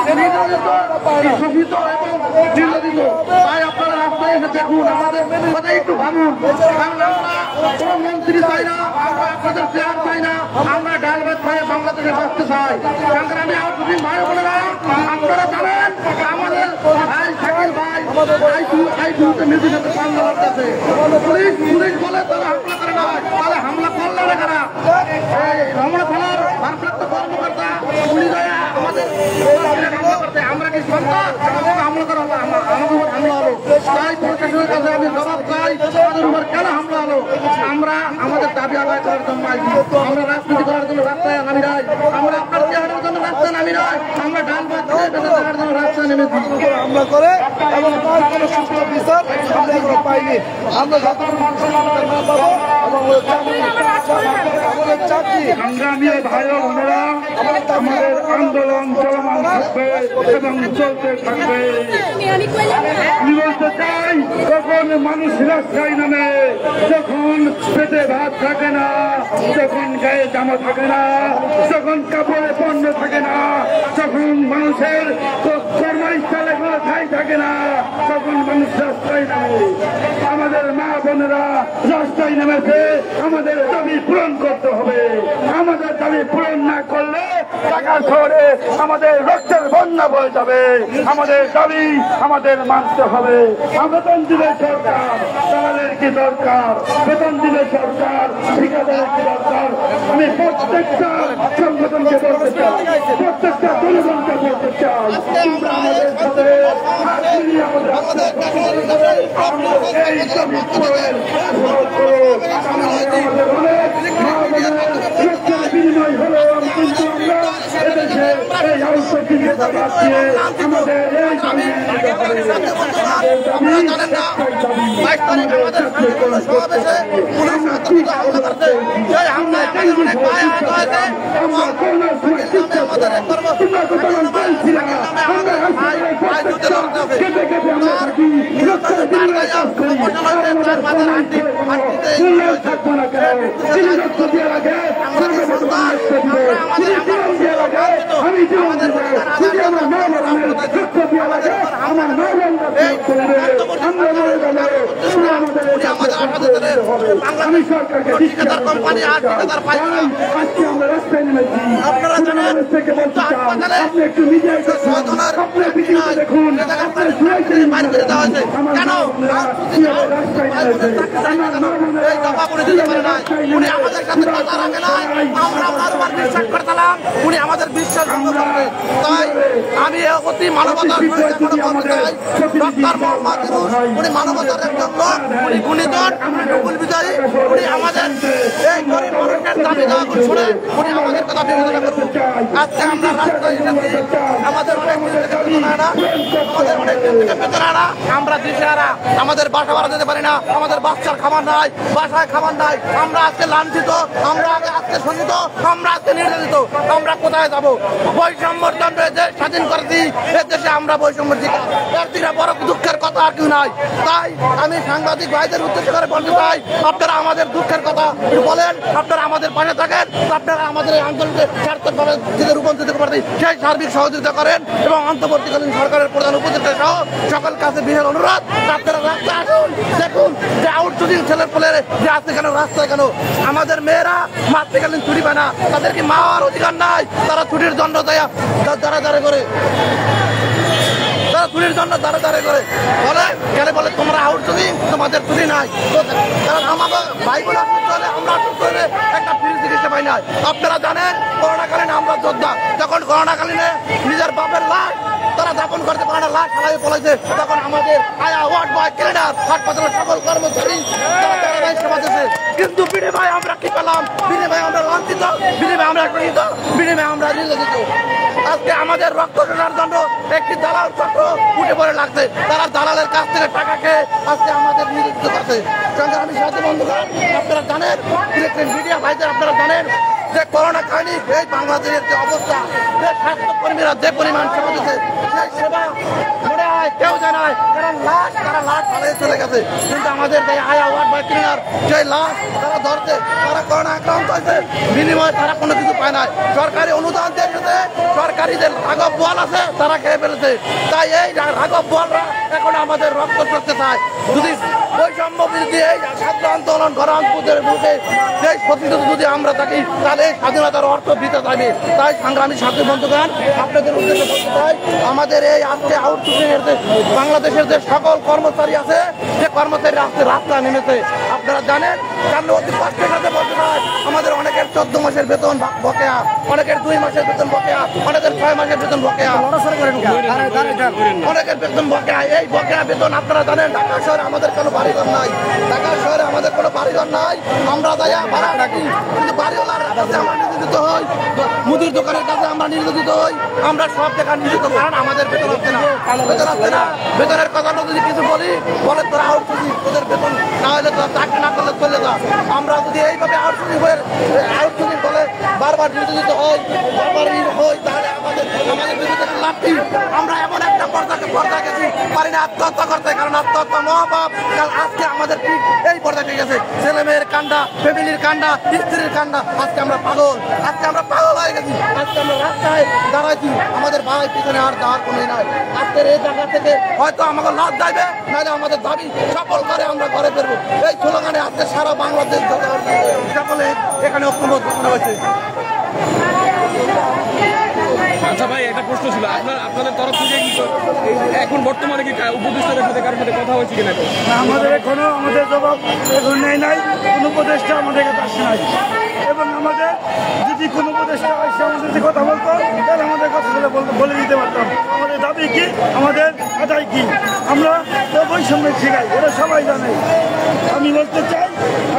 শোষিত এবং নির্যাতিত। তাই আপনারা রাস্তায় এসে দেখুন, আমাদের কথা একটু ভাবুন। কারণ আমরা কোনো মন্ত্রী চাই না, আমরা আপনাদের চেয়ার চাই না, আমরা ডাল ভাত খাই বাংলাদেশে বাঁচতে চাই। সংগ্রামী আউটসোর্সিং ভাই বোনেরা, আপনারা জানেন আমাদের ভাই শাকিল ভাই আইসিইউতে মৃত্যু সাথে সামনে লড়তেছে। পুলিশ বলে তারা হামলা করে না, তাহলে হামলা করলে না কারা? এই রমনা থানার ভারপ্রাপ্ত কর্মকর্তা পুলিশ আমাদের হামলা করতে, আমরা কি সন্তান হামলা করা হলো, আমাদের উপর হামলা হলো। তাই প্রশাসনের কাছে আমি জবাব চাই, আমাদের উপর কেন হামলা হলো? আমরা আমাদের দাবি আদায় করার জন্য আইছি, আমরা রাজনীতি করার জন্য রাস্তায় নামি নাই, আমরা আপনার চেহারার জন্য রাস্তায় নামি নাই, আমরা ডাল ভাত খেয়ে বেঁচে থাকার জন্য রাস্তায় নেমেছি। হামলা করে এবং তার কোনো সুস্থ বিচার আমরা এগুলো পাইনি। আমরা যতটুকু না পাবো এবং আমাদের চাকরি সংগ্রামী ভাই বোনেরা, আমাদের আন্দোলন চলমান থাকবে এবং চলতে থাকবে। আমি বলতে চাই, যখন মানুষ রাস্তায় নামে, যখন পেটে ভাত থাকে না, যখন গায়ে জামা থাকে না, যখন কাপড়ে পণ্য থাকে না, যখন মানুষের কর্মস্থলে কোনো ঠাঁই থাকে না, তখন মানুষ রাস্তায় নামে। আমাদের মা বোনেরা রাস্তায় নেমেছে, আমাদের দাবি পূরণ করতে হবে। আমাদের দাবি পূরণ না করলে ঢাকা শহরে আমাদের রক্তের বন্যা বয়ে যাবে। আমাদের দাবি আমাদের মানতে হবে। বেতন দিবে সরকার, তাদের কি দরকার? বেতন দিবে সরকার, ঠিকাদারের কি দরকার? আমি প্রত্যেকটা সংগঠনকে বলতে চাই, প্রত্যেকটা জনগণকে বলতে চাই, তোমরা আমাদের সাথে হাত মিলিয়ে আমাদের এই দাবি পূরণের করো। আমাদের অনেক রক্তের বিনিময় হলো, কিন্তু আমরা এদেশে এই আউটসোর্সিংকে বাদ দিয়ে আমাদের এই দাবি নিতে হবে। মূল্যায়ন থাকবো না কেন? তিনি রক্ত দিয়ে লাগে, আমি জীবন দেবো। যদি আমার মা বাবানের রক্ত দিয়ে লাগে, আমার মা বাবা করবে। আমরা মরে গেলে আমাদের হবে। আমি সরকারকে আজকে আমরা রাস্তায় নেমেছি। আপনারা থেকে বলতে চান, আপনি একটু নিজে আপনার পৃথিবীতে দেখুন, আপনার সুরাইতে উনি আমাদের বিশ্বাস ভঙ্গ করবে। তাই আমি অতি মানবতার ডক্টর মোহাম্মদ ইউনূস, উনি মানবতার একজন লোক, উনি গুণীজন, নোবেল বিজয়ী, উনি আমাদের এই গরিব মানুষের দাবি দাওয়াগুলো শুনে উনি আমাদের কথা বিবেচনা করুন। আজকে আমরা রাস্তায় এসেছি, আমাদের অনেক বেতন আনা, আমরা দিশেহারা, আমাদের বাসা ভাড়া দিতে পারি না, আমাদের বাচ্চার খাবার নাই, বাসায় খাবার নাই, আমরা আজকে লাঞ্ছিত, আমরা আজকে শোষিত, আমরা আজকে নির্যাতিত। আমরা কোথায় যাবো? বৈষম্যর দণ্ডে দেশ স্বাধীন করেছি, এ দেশে আমরা বৈষম্যের শিকার, এর থেকে বড় দুঃখের কথা আর কেউ নাই। তাই আমি সাংবাদিক ভাইদের উদ্দেশ্য করে বলতে চাই, আপনারা আমাদের দুঃখের কথা বলেন, আপনারা আমাদের পাশে থাকেন, আপনারা আমাদের এই আন্দোলনকে সার্থকভাবে রূপান্তরিত করতে সেই সার্বিক সহযোগিতা করেন এবং অন্তর্বর্তীকালীন সরকারের প্রধান উপদেষ্টা সহ সকল কাছে বিশেষ অনুরোধ, আপনারা রাস্তায় আসুন, দেখুন যে আউটসোর্সিং ছেলের ফলে যে আছে কেন রাস্তায় কেন আমাদের মেয়েরা মাতৃকালীন ছুটি পায় না, তাদেরকে মা হওয়ার অধিকার নাই, তারা ছুটির দণ্ড দেয়া দাঁড়ে করে, তারা ছুটির জন্য দাঁড়ে দাঁড়ে করে বলে গেলে বলে তোমরা আউটসোর্সিং, তোমাদের ছুটি নাই। কারণ আমাদের ভাই বোন অসুস্থ হলে আমরা অসুস্থ হলে একটা ফ্রি চিকিৎসা পাই নাই। আপনারা জানেন করোনাকালীন আমরা যোদ্ধা, যখন করোনাকালীনে নিজের বাপের লাশ তারা দাপন করতে পারে না, লাশ ফেলাই পড়েছে, তখন আমাদের আয়া ওয়ার্ড বয় ক্লিনার হাসপাতালের সকল কর্মচারী তারা সেবা দিয়েছে। কিন্তু বিনিময়ে আমরা কি পেলাম? বিনিময়ে আমরা লাঞ্ছিত, বিনিময়ে আমরা শোষিত, বিনিময়ে আমরা নির্যাতিত। আজকে আমাদের রক্ত শোষার জন্য একটি দালাল চক্র উঠে পড়ে লাগছে, তারা দালালের কাছ থেকে টাকা খেয়ে আজকে আমাদের নির্যাতিত করছে। আমি সাথে বন্ধুগণ, আপনারা জানেন, ইলেকট্রনিক মিডিয়া ভাইদের আপনারা জানেন যে করোনা কাহিনী এই বাংলাদেশের যে অবস্থা, যে স্বাস্থ্যকর্মীরা যে পরিমাণ সেবা দিচ্ছে, সেই সেবা মনে হয় কেউ জানায়, কারণ তারা লাশ ফালিয়ে চলে গেছে। কিন্তু আমাদের যে আয়া ওয়ার্ড বাই ক্লিনার সেই লাশ তারা ধরছে, তারা করোনা আক্রান্ত হয়েছে, বিনিময়ে তারা কোনো কিছু পায় না। সরকারি অনুদান দিয়েছে, সরকারি যে রাঘব বোয়াল আছে তারা খেয়ে ফেলেছে। তাই এই রাঘব বোয়ালরা এখন আমাদের রক্ত করতে চায়। যদি বৈষম্য বিরোধী এই ছাত্র আন্দোলন গণতন্ত্রের বিরুদ্ধে সেই প্রতিরোধ যদি আমরা থাকি, তাহলে স্বাধীনতার অর্থ দিতে চাইবে। তাই সংগ্রামী ছাত্র বন্ধুগণ, আপনাদের উদ্দেশ্যে বলতে চাই, আমাদের এই আজকে আউটসোর্সিংয়ের যে বাংলাদেশের যে সকল কর্মচারী আছে, যে কর্মচারীরা আজকে রাস্তায় নেমেছে, আপনারা জানেন, কারণ অতি কষ্টের সাথে বলতে চাই, আমাদের অনেকের 14 মাসের বেতন বকেয়া, অনেকের 2 মাসের বেতন বকেয়া, অনেকের 6 মাসের বেতন বকেয়া, অনেকের বেতন বকেয়া। এই বকেয়া বেতন আপনারা জানেন, ঢাকা শহরে আমাদের কোনো বাড়িঘর নাই, ঢাকা শহরে আমাদের কোনো বাড়িঘর নাই, আমরা যাইয়া ভাড়া রাখি, কিন্তু বাড়িওয়ালার কাছে আমরা নির্যাতিত হই, মুদির দোকানের কাছে আমরা নির্যাতিত হই, আমরা সব জায়গা নির্যাতিত, কারণ আমাদের বেতন আসছে না, বেতন আসছে না। বেতনের কথা যদি কিছু বলি, বলে তোরা আউটসোর্সিং, তোদের বেতন না হলে তোরা চাকরি না করলে চলে যা। আমরা যদি এইভাবে আউটসোর্সিং বলে বারবার নির্যাতিত হই, বারবার হই, তাহলে আমাদের বিরুদ্ধে লাভ কি? আমরা এমন একটা পর্দা গেছি, পারি না আত্মহত্যা করতে, কারণ আত্মহত্যা মহাপাপ। কারণ আজকে আমাদের ঠিক এই পর্দাকে গেছে, ছেলে মেয়ের কান্ডা, ফ্যামিলির কান্ডা, স্ত্রীর কান্ডা। আজকে আমরা পাগল, আজকে আমরা পাগল হয়ে গেছি, আজকে আমরা রাস্তায় দাঁড়াইছি, আমাদের ভাই পিছনে আর দাঁড় কোনো নাই। আজকের এই জায়গা থেকে হয়তো আমাকে লাভ যাইবে, নাহলে আমাদের দাবি সফল করে আমরা ঘরে ফেরবো। এই স্লোগানে আজকে সারা বাংলাদেশ সকলে এখানে ঐক্যবদ্ধ হয়েছে। আচ্ছা ভাই, একটা প্রশ্ন ছিল, আপনাদের তরফ থেকে এখন বর্তমানে কি উপদেষ্টাদের সাথে কারোর সাথে কথা হয়েছে কিনা? আমাদের এখনো আমাদের জবাব এখন নেই নাই, কোনো উপদেষ্টা আমাদের কাছে আসে নাই। এবং আমাদের যদি কোনো উপদেষ্টা আসে আমাদের যে কথা বলতো, তাহলে আমাদের কথা বলে দিতে পারতাম আমাদের দাবি কি, আমাদের আদায় কি। আমরা বৈষম্য শিখাই, এটা সবাই জানে। আমি বলতে চাই,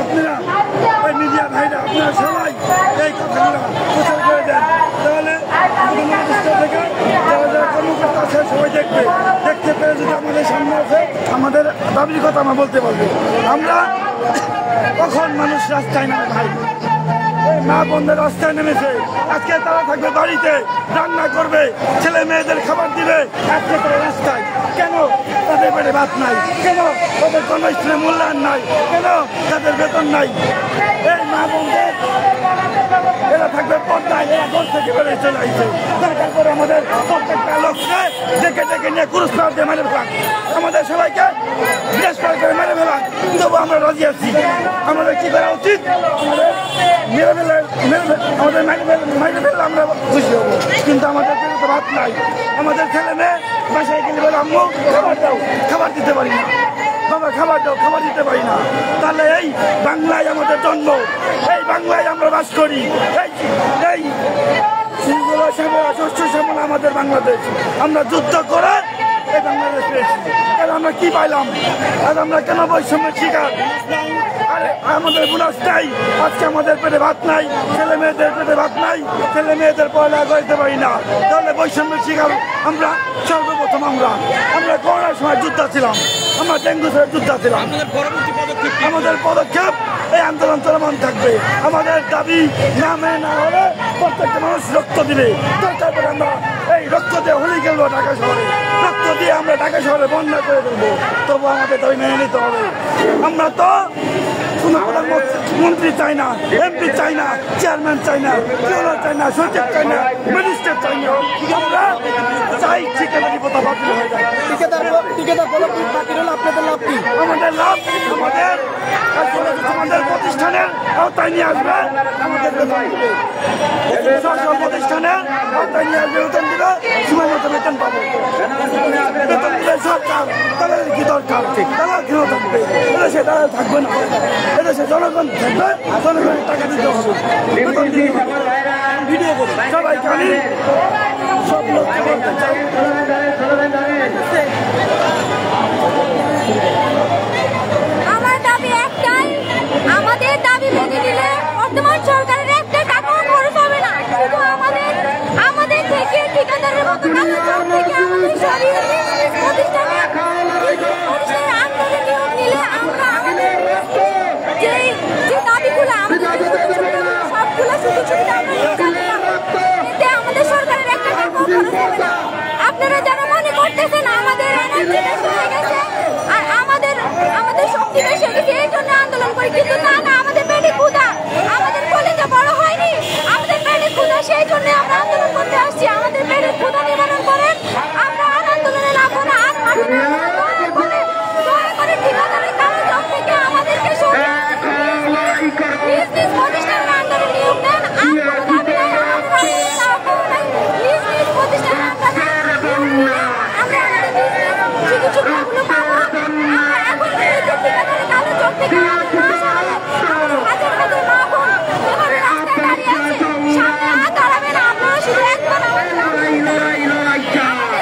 আপনারা ওই মিডিয়া ভাইরা আপনারা সবাই এই কথাগুলো প্রচার করে দেন, তাহলে থেকে যারা যারা কর্মকর্তা আছে সবাই দেখতে পেরে যদি আমাদের সামনে আছে আমাদের দাবির কথা আমরা বলতে পারবো। আমরা কখন মানুষ রাস্তায় নামে ভাই, মা বোনদের রাস্তায় নেমেছে, আজকে তারা থাকবে বাড়িতে, রান্না করবে, ছেলে মেয়েদের খাবার দিবে, আজকে তারা রাস্তায়। কেন তাদের পেটে ভাত নাই, কেন তাদের কোনো স্থানে মূল্যায়ন নাই, কেন তাদের বেতন নাই। এই মা বোনদের এরা থাকবে পর্দায়, এরা ঘর থেকে বেরিয়ে চলে আসছে। দরকার করে আমাদের প্রত্যেকটা লোককে ডেকে ডেকে নিয়ে পুরস্কার দিয়ে মেরে ফেলান, আমাদের সবাইকে গ্রেফতার করে মেরে ফেলান, তবু আমরা রাজি আছি। আমাদের কি করা উচিত? আমাদের মেরে ফেললে আমরা খুশি হবো, কিন্তু আমাদের পেটে তো ভাত নাই। আমাদের ছেলে মেয়ে বাসায় গেলে বলে আম্মু খাবার দাও, খাবার দিতে পারি না, বাবা খাবার দাও, খাবার দিতে পারি না। তাহলে এই বাংলায় আমাদের জন্ম, এই বাংলায় আমরা বাস করি, এই শস্য শ্যামলা আমাদের বাংলাদেশ। আমরা যুদ্ধ করে এই বাংলাদেশ পেয়েছি, আর আমরা কি পাইলাম? আর আমরা কেন বৈষম্যের শিকার? আরে আমাদের বোনাস নাই, আজকে আমাদের পেটে ভাত নাই, ছেলে মেয়েদের পেটে ভাত নাই, ছেলে মেয়েদের পড়ালেখা করতে পারি না, তাহলে বৈষম্যের শিকার আমরা সর্বপ্রথম। আমরা করোনার সময় যুদ্ধ ছিলাম, আমরা ডেঙ্গু সময় যুদ্ধ ছিলাম। আমাদের পদক্ষেপ এই আন্দোলন চলমান থাকবে। আমাদের দাবি না মেনে না হলে প্রত্যেকটা মানুষ রক্ত দিবে। দরকার পড়ে আমরা এই রক্ত দিয়ে হোলি খেলবো ঢাকা শহরে, রক্ত দিয়ে আমরা ঢাকা শহরে বন্যা করে ফেলবো, তবু আমাদের দাবি মেনে নিতে হবে। আমরা তো কোনো মন্ত্রী চাই না, এমপি চাই না, চেয়ারম্যান চাই না, ট্রেনার চাই না, সচিব চাই না, ম্যাজিস্ট্রেট চাই না। আমরা চাই ঠিকাদারি প্রথা বাতিল হয়ে যায়। আপনাদের লাভ কি? আমাদের লাভ আমাদের প্রতিষ্ঠানের আওতায় নিয়ে আসবে, আমাদের বেতন দিবে। সরকার প্রতিষ্ঠানের আওতায় নিয়ে আসবে, বেতন দিবে, সময় মতো বেতন পাবো। বেতন দিলে সরকার, তাদের কি দরকার? তারা কেন থাকবে? এদেশে তারা থাকবে না, এদেশে জনগণ থাকবে, জনগণের টাকা দিতে হবে, বেতন দিতে হবে। ভিডিও করে সবাইকে আমি সব লোককে বলতে চাই, আমার দাবি একটাই, আমাদের দাবি মেনে দিলে বর্তমান সরকারের একটা টাকাও খরচ হবে না। শুধু আমাদের থেকে ঠিকাদারের মতো কাজের থেকে আমাদের সরিয়ে প্রতিষ্ঠানের আন্দোলন নিয়োগ নিলে আমরা আমাদের যে দাবিগুলো আমাদের সবগুলো শুধু এতে আমাদের সরকারের একটা টাকাও খরচ হবে না। আপনারা যারা মনে করতেছেন আমাদের এনার্জি বেশি হয়ে গেছে আর আমাদের শক্তি বেশি হয়ে গেছে এই জন্য আন্দোলন করি, কিন্তু না, আমাদের পেটে ক্ষুধা, আমাদের কলেজে বড় হয়নি, আমাদের পেটে ক্ষুধা, সেই জন্য আমরা আন্দোলন করতে আসছি। আমাদের পেটে ক্ষুধা নিবারণ করেন, আমরা আর আন্দোলনে নামবো না, আর মাঠে দয়া করে ঠিকাদারের কারো জব থেকে আমাদেরকে সরিয়ে নিজ নিজ প্রতিষ্ঠানের আন্দোলনে নিয়োগ দেন। আর কোনো দাবি নাই, নিজ নিজ প্রতিষ্ঠানের আন্দোলনে আমরা আমাদের সুযোগ সুবিধাগুলো পাবো। আমরা এখন ঠিকাদারের কারো জব থেকে হাজার হাজার মা বোন এভাবে রাস্তায় দাঁড়িয়ে আছে, সামনে আর দাঁড়াবে না। আপনারা শুধু একবার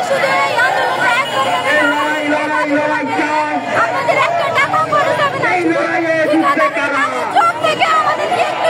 শুধু এই আন্দোলনটা একবার আপনাদের একটা টাকা খরচ হবে না। ঠিকাদারের কারো জব থেকে আমাদেরকে একটু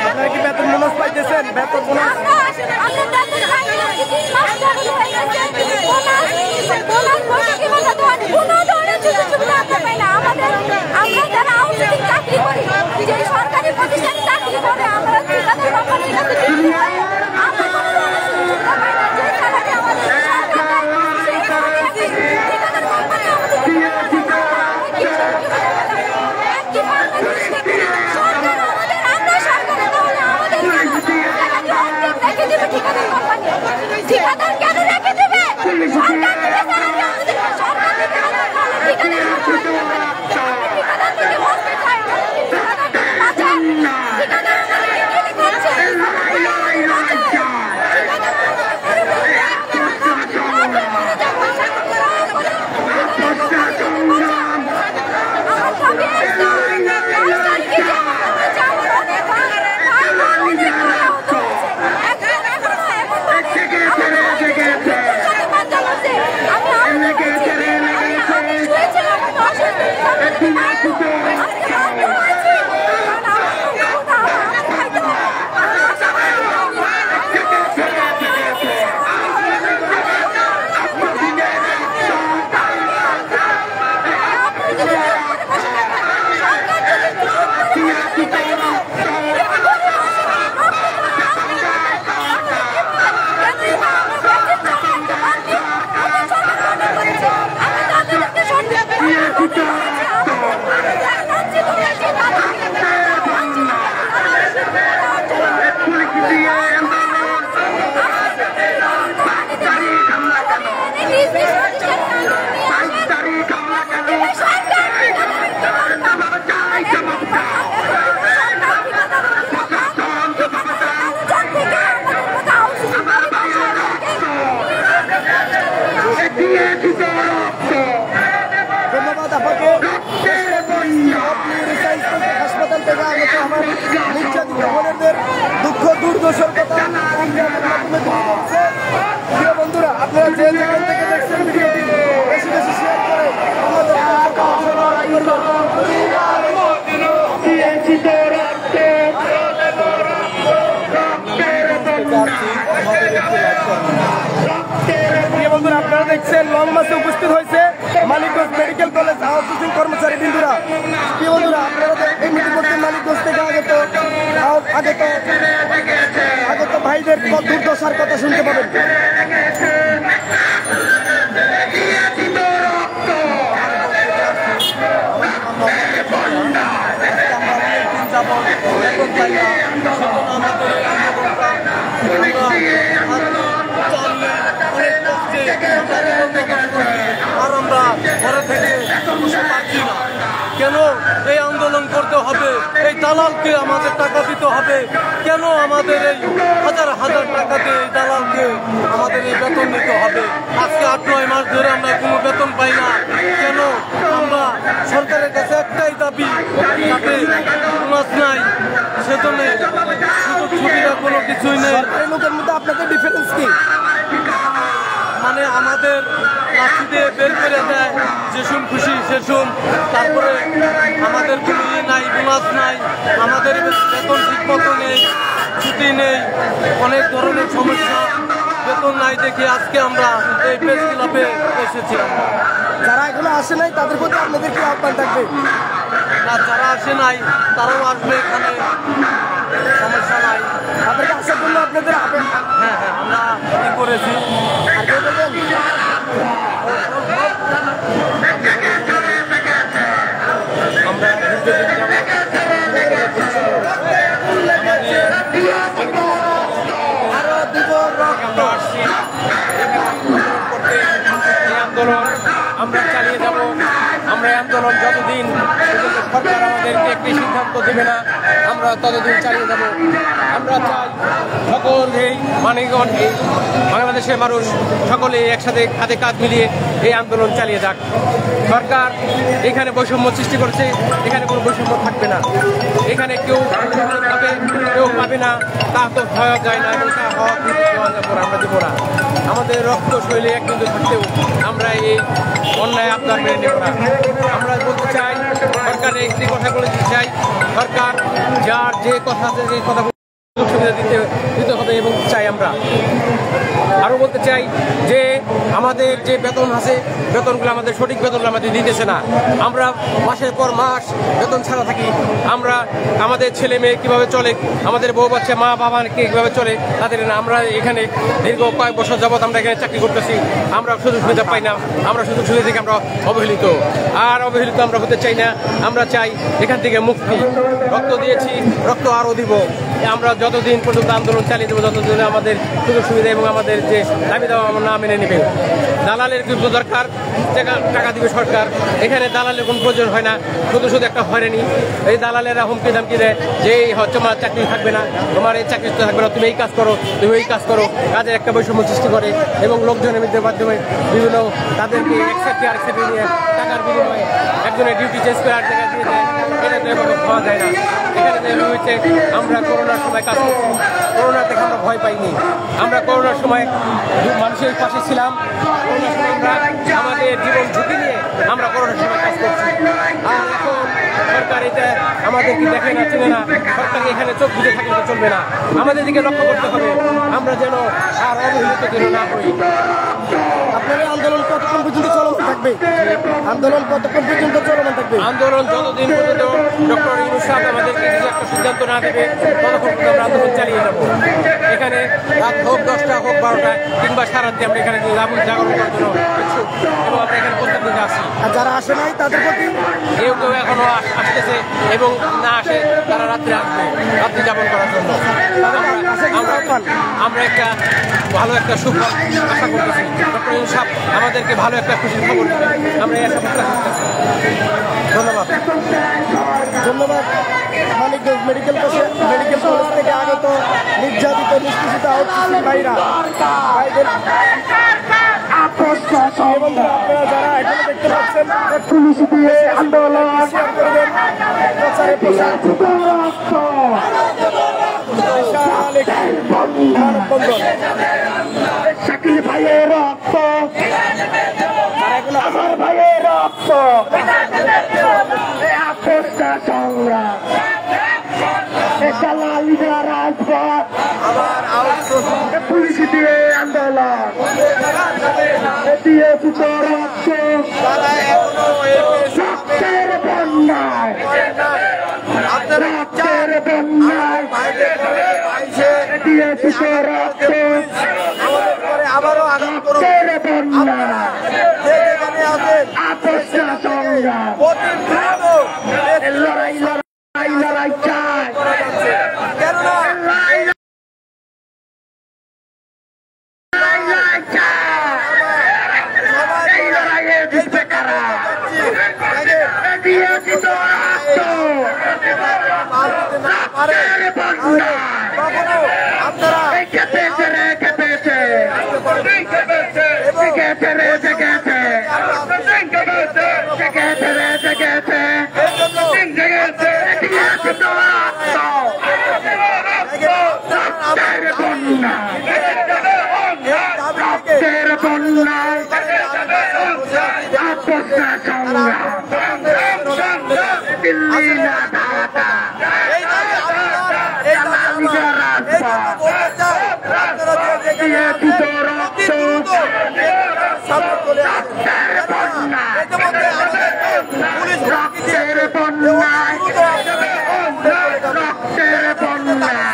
আপনারা কি বেতন বোনাস পাইতেছেন? বেতন বোনাস আমরা যারা আউটসোর্সিং চাকরি করি, যে সরকারি প্রতিষ্ঠানে চাকরি করে, আমরা ঠিকাদার কোম্পানির কাছে আমরা কোনো ধরনের সুযোগ পাই না। যে স্যালারি আমাদের ঠিকাদার কোম্পানি আমাদের সরকার আমাদের, আমরা সরকারের তাহলে আমাদের রেখে দেবে ঠিকাদার বন্ধুরা আপনারা দেখছেন লং মার্চে উপস্থিত হয়েছে মানিকগঞ্জ মেডিকেল কলেজ আউটসোর্সিং কর্মচারী বিন্দুরা। কি বন্ধুরা আপনারা এই মুহূর্তে মানিকগঞ্জ থেকে আগত ভাইদের দুর্দশার কথা শুনতে পাবেন। আর আমরা ঘরে থেকে বসে পারছি না। কেন এই আন্দোলন করতে হবে? এই দালালকে আমাদের টাকা দিতে হবে কেন? আমাদের এই হাজার হাজার টাকা দিয়ে এই দালালকে আমাদের এই বেতন দিতে হবে। আজকে 8-9 মাস ধরে আমরা কোনো বেতন পাই না কেন? আমরা সরকারের কাছে একটাই দাবি, যাতে মাস নাই, সেজন্য সুযোগ সুবিধা কোনো কিছুই নেই। এই লোকের মধ্যে আপনাদের ডিফারেন্স কি? মানে আমাদের লাঠি দিয়ে বের করে দেয়, যেসুম খুশি সেসুম। তারপরে আমাদের কোনো নাই, বোনাস নাই, আমাদের বেতন ঠিক মতো নেই, ছুটি নেই, অনেক ধরনের সমস্যা। বেতন নাই দেখে আজকে আমরা এই প্রেস ক্লাবে এসেছি। যারা এখনো আসে নাই তাদের প্রতি আপনাদের কি আহ্বান থাকবে? আর যারা আসে নাই তারাও আসবে, এখানে সমস্যা নাই। তাদেরকে আসার জন্য আপনাদের হ্যাঁ, আমরা কি করেছি। আর কেউ বলবেন? আমরা আরো দিব রক্ত। আন্দোলন আমরা চালিয়ে যাব। আমরা এই আন্দোলন যতদিন সরকার আমাদেরকে একটি সিদ্ধান্ত দেবে না, আমরা ততদিন চালিয়ে যাব। আমরা চাই সকল এই মানিকগঞ্জ বাংলাদেশের মানুষ সকলে একসাথে কাঁধে কাঁধ মিলিয়ে এই আন্দোলন চালিয়ে যাক। সরকার এখানে বৈষম্য সৃষ্টি করছে, এখানে কোনো বৈষম্য থাকবে না। এখানে কেউ পাবে কেউ পাবে না, তা তো হওয়া যায় না, এবং তা হওয়া আমরা দেবো না। আমাদের রক্ত শৈলী এক কিন্তু থাকতেও আমরা এই অন্যায় আপনার মেনে নেব না। আমরা বলতে চাই, সরকারে একটি কথা বলে দিতে চাই, সরকার যার যে কথা আছে সেই কথা সুবিধা দিতে হবে এবং চাই। আমরা আরও বলতে চাই যে আমাদের যে বেতন আছে, বেতনগুলো আমাদের সঠিক বেতনগুলো আমাদের দিতেছে না। আমরা মাসের পর মাস বেতন ছাড়া থাকি। আমরা আমাদের ছেলে মেয়ে কীভাবে চলে, আমাদের বউ বাচ্চা মা বাবাকে কীভাবে চলে তাদের না। আমরা এখানে দীর্ঘ কয়েক বছর যাবৎ আমরা এখানে চাকরি করতেছি, আমরা সুযোগ সুবিধা পাই না। আমরা সুযোগ সুবিধা থেকে আমরা অবহেলিত, আর অবহেলিত আমরা হতে চাই না। আমরা চাই এখান থেকে মুক্তি। রক্ত দিয়েছি, রক্ত আরও দিব। আমরা যতদিন পর্যন্ত আন্দোলন চালিয়ে দেবো, ততদিন আমাদের সুযোগ সুবিধা এবং আমাদের যে দাবি দাওয়া আমরা না মেনে নেবে। দালালের কিন্তু দরকার, টাকা দিবে সরকার। এখানে দালালের কোনো প্রয়োজন হয় না, শুধু শুধু একটা হয়রানি। এই দালালেরা হুমকি ধামকি দেয় যে এই তোমার চাকরি থাকবে না, তোমার এই চাকরি থাকবে না, তুমি এই কাজ করো, তুমি এই কাজ করো। কাজের একটা বৈষম্য সৃষ্টি করে এবং লোকজনের মাধ্যমে বিভিন্ন তাদেরকে এক সাইডে আরেক সাইডে নিয়ে টাকার বিনিময়ে একজনের ডিউটি চেঞ্জ করে আর জায়গায় দিয়ে দেয়। এটা তো এভাবে খাওয়া যায় না। এখানে হয়েছে আমরা করোনার সময় কাজ করছি, করোনা থেকে আমরা ভয় পাইনি। আমরা করোনার সময় মানুষের পাশে ছিলাম। করোনার সময় আমরা আমাদের জীবন ঝুঁকি নিয়ে আমরা করোনার সময় কাজ করছি। আর এখন সরকার এটা আমাদেরকে দেখে না, চিনে না। সরকার এখানে চোখ বুঝে থাকলে চলবে না, আমাদের দিকে লক্ষ্য করতে হবে, আমরা যেন আর অবহেলিত যেন না হই। আপনাদের আন্দোলন কতক্ষণ পর্যন্ত চলমান থাকবে? আন্দোলন কতক্ষণ পর্যন্ত চলমান থাকবে? আন্দোলন যতদিন পর্যন্ত ডক্টর ইউনূস সাহেব আমাদেরকে কিছু একটা সিদ্ধান্ত না দেবে, ততক্ষণ পর্যন্ত আমরা আন্দোলন চালিয়ে যাব। এখানে রাত হোক 10টা হোক 12টা কিংবা সারাতে আমরা এখানে জাগরণ করার জন্য ইচ্ছুক এবং আমরা এখানে প্রত্যেক দিন আসি। আর যারা আসে নাই তাদের প্রতি কেউ কেউ এখনো আসতেছে এবং না আসে তারা রাত্রে আসবে, রাত্রি যাপন করার জন্য। আমরা একটা ভালো একটা সুফল আশা করতেছি। ডক্টর ইউনূস সাহেব আমাদেরকে ভালো একটা খুশির খবর দেবেন, আমরা এই আশা প্রত্যাশা করতেছি। ধন্যবাদ। ধন্যবাদ। মানিকগঞ্জ মেডিকেল কলেজ থেকে আগত নির্যাতিত নিষ্পেষিত আউটসোর্সিং ভাইরা ভাইদের আপনারা যারা এখানে দেখতে পাচ্ছেন পুলিশ দিয়ে আন্দোলন করবেন, প্রচারে প্রসার মানববন্ধন শাকিল ভাইয়ের রক্ত, আমার ভাইয়ের রক্ত, আপোষটা সংগ্রাম, রাজপথ পুলিশ দিয়ে আন্দোলন। দিয়েছি তো রক্ত, তারা এখনো রক্তের বন্যায়, রক্তের বন্যায় দিয়েছি তো রক্ত, আবারও আঘাত করুন। রক্তের বন্যায় যেখানে আছেন আপসটা সংগ্রাম, লড়াই লড়াই লড়াই চাই, কেননা এই লড়াইয়ে জিতবে কারা? দিয়েছি তো রক্ত, রক্তের বন্যায় আপনারা কেঁপেছে রে কেঁপেছে, জেগেছে রে জেগেছে, জেগেছে রে জেগেছে, দিয়েছি তো রক্ত, রক্তের বন্যায়, রক্তের বন্যায় আপসটা সংগ্রাম, দিল্লি না ঢাকা, দিয়েছি তো রক্ত, রক্তের বন্যায়, রক্তের বন্যায়, রক্তের বন্যায়,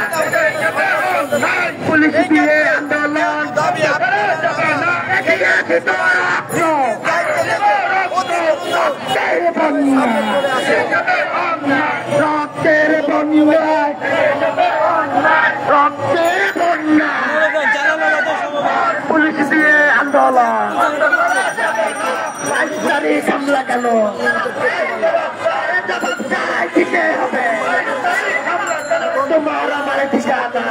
পুলিশ দিয়ে আন্দোলন, দিয়েছি তো রক্ত, রক্তের বন্যায়, রক্তের বন্যায়, রক্তের বন্যায়, পুলিশ দিয়ে আন্দোলন, 5 তারিখ হামলা কেন? দিতে হবে তোমার আমার ঠিকানা,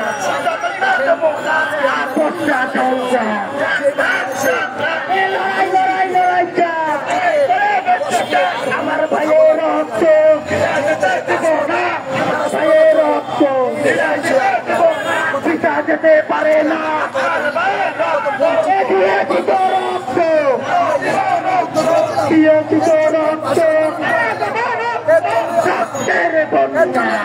আপসটা সংগ্রাম, লড়াই লড়াই লড়াই চাই, আমার ভাইয়ের রক্ত, ভাইয়ের রক্ত পিতা যেতে পারে না, দিয়েছি তো রক্ত, দিয়েছি তো রক্ত, রক্তের বন্যায়,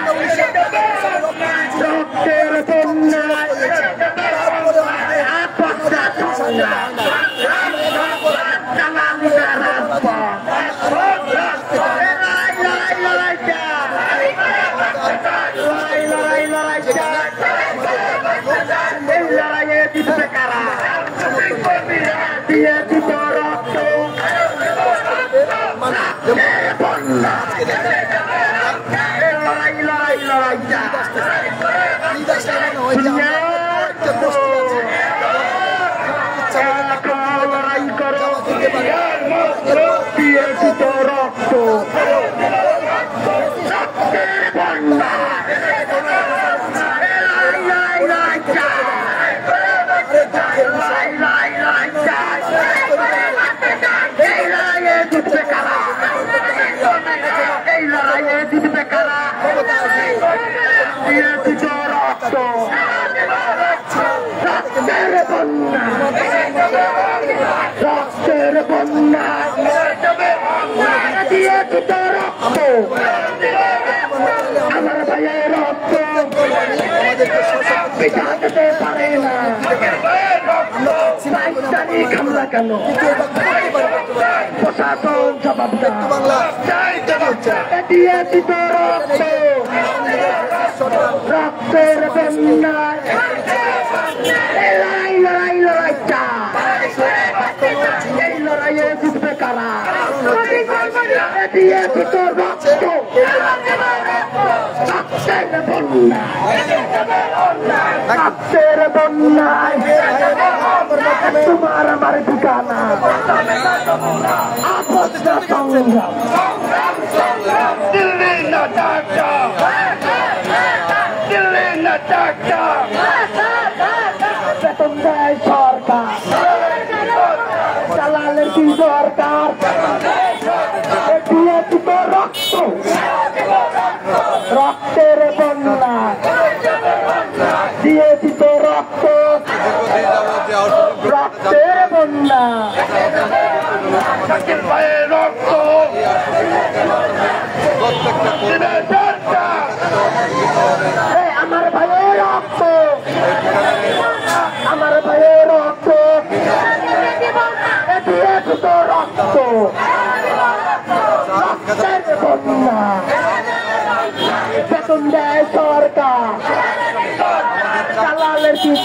রক্তের বন্যায় আপসটা সংগ্রাম, চালালিনা রাজপথ, লড়াই লড়াই লড়াই চাই, লড়াই লড়াই লড়াই চাই, এই লড়াইয়ে জিতবে কারা? দিয়েছি তো রক্ত, রক্তের বন্যায়, লড়াই লড়াই লড়াই চাই, লড়াই করো, দিয়েছি তো রক্ত, রক্তের বন্যায়, লড়াই লড়াই লড়াই চাই, লড়াই লড়াই লড়াই চাই, এই লড়াইয়ে জিতবে কারা? এই লড়াইয়ে জিতবে কারা? দিয়েছি তো রক্ত, রক্তের বন্যায়, রক্তের বন্যায় দিয়েছি তো রক্ত, আমার ভাইয়ের রক্ত পিতা যেতে পারে না, 5 তারিখ হামলা কেন? প্রশাসন জবাব দিয়েছি তো রক্ত, রক্তের বন্যায়, লড়াই লড়াই লড়াই চাই, এই লড়াইয়ে জিতবে কারা? দিয়েছি তো রক্ত, রক্তের বন্যায়, রক্তের বন্যায় তোমার আমার ঠিকানা, আপসটা সংগ্রাম, দিল্লি না ঢাকা, দিল্লি না ঢাকা, বেতন দেয় সরকার, চালালে কি সরকার? দিয়েছি তো রক্ত, রক্তের বন্যায়, দিয়েছি তো রক্ত, রক্তের বন্যায়, রক্ত আমার ভাইয়ের রক্ত, আমার ভাইয়ের রক্ত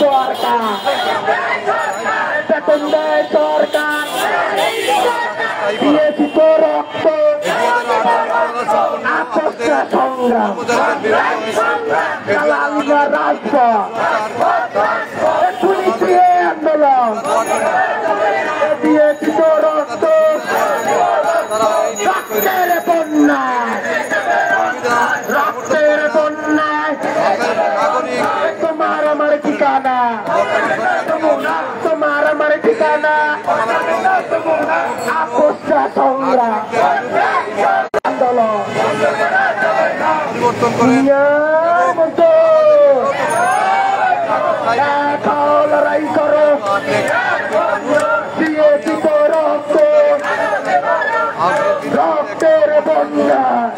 সরকার, বেতন দেয় সরকার, দিয়েছি তো রক্ত, আপসা সংগ্রাম, কালালিয়া রাজপথ, পুলিশ আন্দোলন, দিয়েছি তো রক্ত, রক্তের বন্যায়, রক্তের বন্যায়, তোমার আমার ঠিকানা, তোমার আমার ঠিকানা, আপসা সংগ্রাম, আন্দোলন, পরিবর্তন করেন লড়াই করো, দিয়েছি তো রক্ত, রক্তের বন্যায়,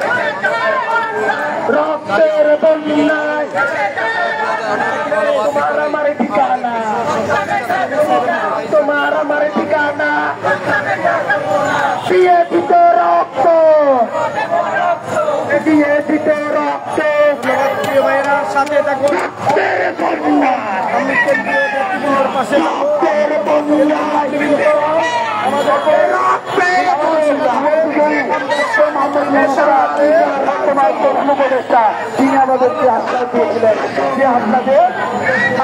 রক্তের বন্যায়, তোমার আমার ঠিকানা, তোমার আমার ঠিকানা, দিয়েছি তো রক্ত, দিয়েছি তো রক্ত, প্রিয় ভাইয়েরা সাথে থাকুন, আমি কেন্দ্রীয় ব্যক্তিবৃন্দর পাশে তিনি আমাদেরকে আশ্বাস দিয়েছিলেন যে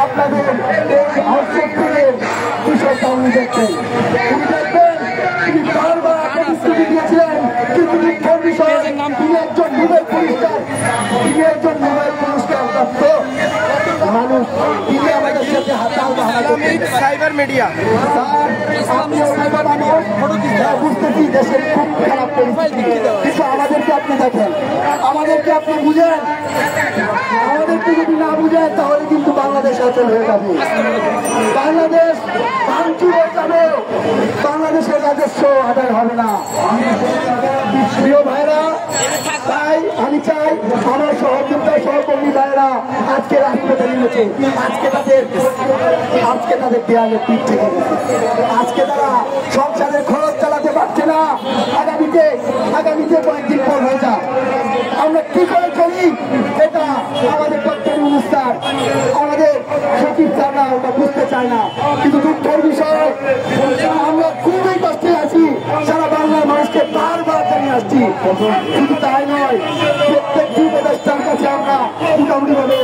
আপনাদের বিষয়টা উনি দেখবেন, তিনি বারবার প্রতিশ্রুতি দিয়েছিলেন, কিন্তু দুঃখের বিষয় তিনি একজন নোবেল পুরস্কার, তিনি একজন নোবেল পুরস্কার প্রাপ্ত মানুষ, তিনি আমাদের সাথে হাতাল সাইবার মিডিয়া বুঝতেছি দেশের খুব খারাপ পরিস্থিতি, কিন্তু আমাদেরকে আপনি দেখেন, আমাদেরকে আপনি বুঝেন, আমাদেরকে যদি না বুঝেন তাহলে কিন্তু বাংলাদেশ অচল হয়ে যাবে, বাংলাদেশ ভাঙচুর হয়ে যাবে, বাংলাদেশের রাজস্ব আদায় হবে না। প্রিয় ভাইরা, তাই আমি চাই আমার সহকর্মী ভাইরা আজকে রাজপথে নেমেছে, আজকে তাদের দেয়ালে পিঠ থেকে গেছে, আজকে তারা সংসারের খরচ চালাতে পারছে না, আগামীতে কয়েকদিন পর হয়ে যায়, আমরা কি করে চলি এটা আমাদের ডক্টর অনুষ্ঠান, আমাদের সচিব স্যাররা ওটা বুঝতে চায় না, কিন্তু দুঃখের বিষয় আমরা খুবই কষ্টে আছি, সারা বাংলার মানুষকে বারবার জানিয়ে আসছি, শুধু তাই নয় প্রত্যেকটি উপদেষ্টার কাছে আমরা মোটামুটিভাবে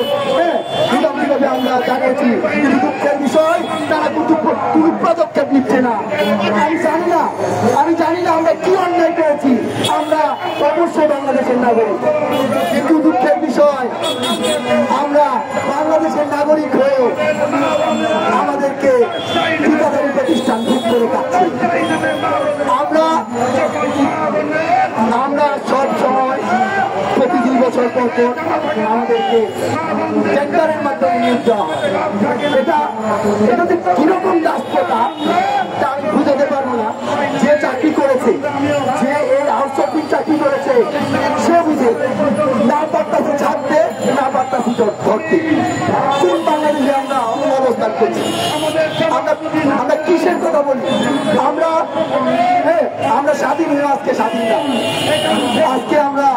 আমরা জানিয়েছি, কিন্তু দুঃখের বিষয় তারা কিন্তু কোনো পদক্ষেপ নিচ্ছে না। আমি জানি না আমরা কি অন্যায় করেছি, আমরা অবশ্যই বাংলাদেশের নাগরিক, কিন্তু দুঃখের বিষয় আমরা বাংলাদেশের নাগরিক হয়েও আমাদেরকে ঠিকাদারি প্রতিষ্ঠান ঠিক করে খাচ্ছি। আমরা সব সময় প্রতি 2 বছর পর আমাদেরকে টেন্ডারের মাধ্যমে নিয়োগ দেওয়া হয়, এটা যে কিরকম দাসপ্রথা তা আমি বুঝাতে পারবো না। যে চাকরি করেছে, যে এই আউটসোর্সিং চাকরি করেছে, সে বুঝে না পারতাছে ছাড়তে, না পারতাছে ধরতে। কোন বাংলাদেশে আমরা অবস্থান করছি, আমরা কিসের কথা বলি? আমরা স্বাধীন হয়ে আজকে স্বাধীন না, আজকে আমরা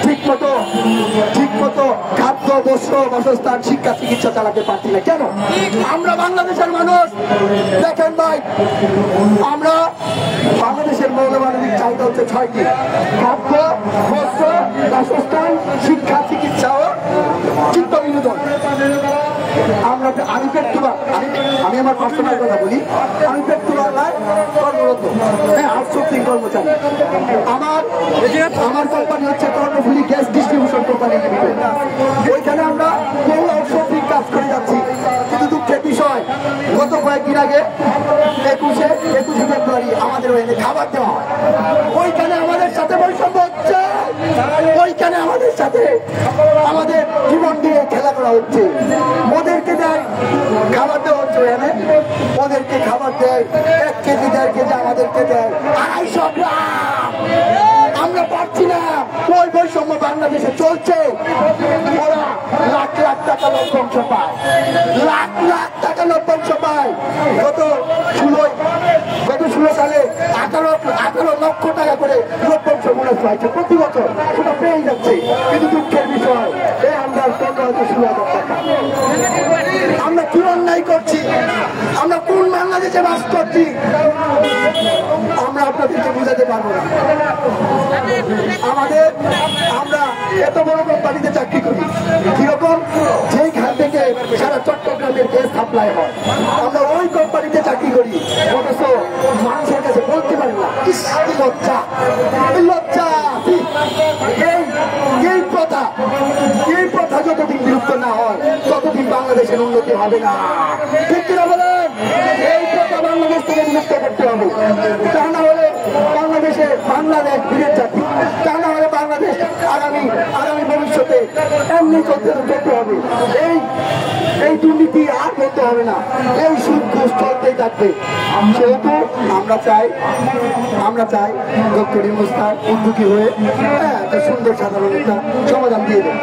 ঠিক মতো খাদ্য, বস্ত্র, বাসস্থান, শিক্ষা, চিকিৎসা চালাতে পারছি না। কেন? আমরা বাংলাদেশের মানুষ। দেখেন ভাই, আমরা বাংলাদেশের মৌলমানবিক চাহিদা হচ্ছে 6টি: খাদ্য, বস্ত্র, বাসস্থান, শিক্ষা, চিকিৎসা ও চিত্ত বিনোদন। আমি আমার পার্সোনাল কথা বলি, আমি পেট্রোবালায় কর্মরত, আউটসোর্সিং কর্মচারী। আমার কোম্পানি হচ্ছে Karnaphuli gas distribution company limited. ওইখানে আমরা বহু আউটসোর্সিং কাজ করে যাচ্ছি, কিন্তু দুঃখের বিষয় গত কয়েকদিন আগে 21শে ফেব্রুয়ারি আমাদের ওখানে খাবার দেওয়া হয়, ওইখানে আমাদের সাথে বৈষম্য হচ্ছে, ওইখানে আমাদের সাথে আমাদের জীবন দিয়ে খেলা করা হচ্ছে। ওদেরকে দেয় খাবার দেওয়া হচ্ছে, ওদেরকে খাবার দেয় 1 কেজি 1.5 কেজি, আমাদেরকে দেয় 250 গ্রাম। আমরা পারছি না, ওই বৈষম্য বাংলাদেশে চলছে। ওরা লাখ লাখ টাকা লভ্যাংশ পায়, লাখ লাখ টাকা লভ্যাংশ পায়। গত 16 সালে 18 লক্ষ টাকা করে লভ্যাংশ মনে পাইছে প্রতি বছর, সেটা পেয়ে যাচ্ছে। কিন্তু দুঃখের বিষয় আমরা 15,000 16,000 টাকা। আমরা কি যে বাস করছি আমরা আপনাদেরকে বোঝাতে পারবো না। আমরা এত বড় কোম্পানিতে চাকরি করি, কিরকম যেখান থেকে সারা চট্টগ্রামের গ্যাস সাপ্লাই হয়, আমরা ওই কোম্পানিতে চাকরি করি, অথচ মানুষের কাছে বলতে পারি না। লজ্জা লজ্জা। এই প্রথা যতদিন বিলুপ্ত না হয় ততদিন বাংলাদেশের উন্নতি হবে না। ঠিক কিনা বলেন? এই প্রথা বাংলাদেশ থেকে বিলুপ্ত করতে হবে। তা না হলে বাংলাদেশ বীরের জাতি, তা না হলে বাংলাদেশ আগামী ভবিষ্যতে এমনি চলতে হবে। এই দুর্নীতি আর করতে হবে না, এই সুদ ঘুষ চলতেই থাকবে। সেহেতু আমরা চাই ডক্টর ইউনূস স্যার উদ্যোগী হয়ে সুন্দর সাধারণ একটা সমাধান দিয়ে দেন।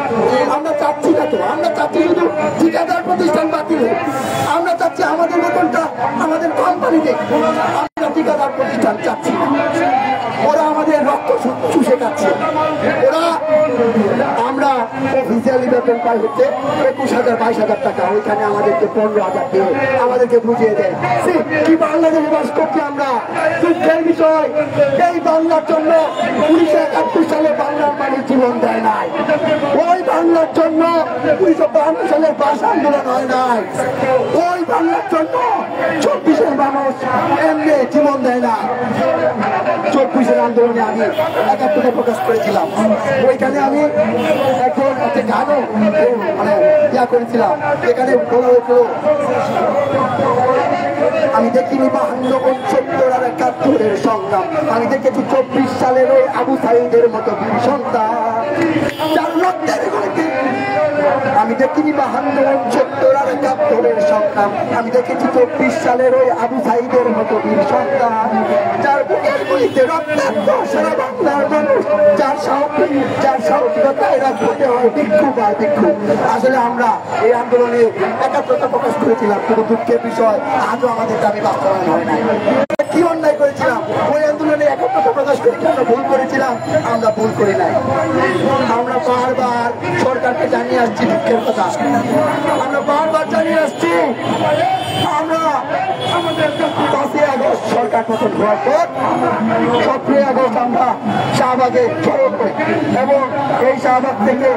আমরা চাচ্ছি না তো, আমরা চাচ্ছি শুধু ঠিকাদার প্রতিষ্ঠান বাতিল হোক। আমরা চাচ্ছি আমাদের বেতনটা আমাদের কোম্পানিতে, আমরা ঠিকাদার প্রতিষ্ঠান চাচ্ছি না। ওরা আমাদের রক্ত চুষে খাচ্ছে। আমরা অফিসিয়ালি বেতন পাই হচ্ছে 21,000-22,000 টাকা, ওইখানে আমাদেরকে 15,000 দিয়ে আমাদেরকে বুঝিয়ে দেয়। কি বাংলাদেশে বাস করছি আমরা? দুঃখের বিষয়, এই বাংলার জন্য 1971 সালে বাংলার মানুষ জীবন দেয় নাই। ওই বাংলার জন্য 1952 সালের ভাষা আন্দোলন হয় নাই। ওই বাংলার জন্য 24-এর মানুষ এমনি জীবন দেয় না। 24-এর আন্দোলনে আমি একাত্তরে প্রকাশ করেছিলাম। ওইখানে আমি এখন একটা গানও করেছিলাম। এখানে বলা হয়েছিল, আমি দেখিনি 52-70 আর 71-এর সংগ্রাম, আমি দেখেছি 24 সালের ওই আবু সাইদের মতো বীর সন্তান যার রক্তের গলিতে। আমি দেখিনি 52-70 আর 71-এর সংগ্রাম, আমি দেখেছি 24 সালের ওই আবু সাইদের মতো বীর সন্তান যার বুকের গলিতে রক্তাক্ত সারা বাংলার মানুষ, যার সাহসিকতায় রাজপথে হয় ভিক্ষু বা ভিক্ষু। আসলে আমরা এই আন্দোলনে একাত্মতা প্রকাশ করেছিলাম, কোনো দুঃখের বিষয় আজও আমাদের দাবি বাস্তবায়ন হয় নাই। কি অন্যায় করেছিলাম? ওই আন্দোলনে একাত্মতা প্রকাশ করে আমরা ভুল করেছিলাম, আমরা ভুল করি নাই। আমরা বারবার সরকারকে জানিয়ে আসছি দুঃখের কথা, আমরা বারবার জানিয়ে আসছি। আমরা আমাদের 5ই আগস্ট সরকার পতন হওয়ার পর 17 আগস্ট আমরা শাহবাগে সরব করি এবং এই শাহবাগ থেকে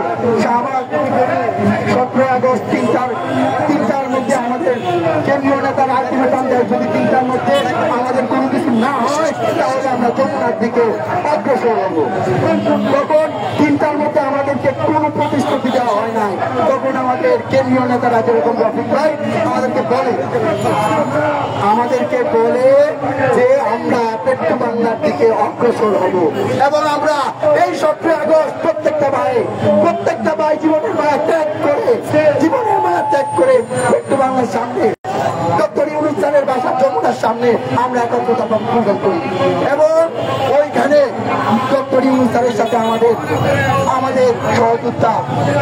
17 আগস্ট 3টার মধ্যে আমাদের কেন্দ্রীয় নেতার আলটিমেটাম দেয়, যদি 3টার মধ্যে আমাদের কোনো কিছু না হয় তাহলে আমরা যমুনার দিকে অগ্রসর হব। তখন 3টার মধ্যে আমাদেরকে কোনো প্রতিশ্রুতি দেওয়া হয় নাই। তখন আমাদের কেন্দ্রীয় নেতারা যেরকম রফিক ভাই আমাদেরকে বলে যে আমরা পেট্রো বাংলার দিকে অগ্রসর হব এবং আমরা এই 17 আগস্ট প্রত্যেকটা ভাই জীবনের মায়া ত্যাগ করে পেট্রো বাংলার সামনে ডক্টর ইউনূস স্যারের বাসা যমুনার সামনে আমরা একাত্মতা প্রদর্শন করি এবং ওইখানে ডক্টর ইউনূস স্যারের সাথে আমাদের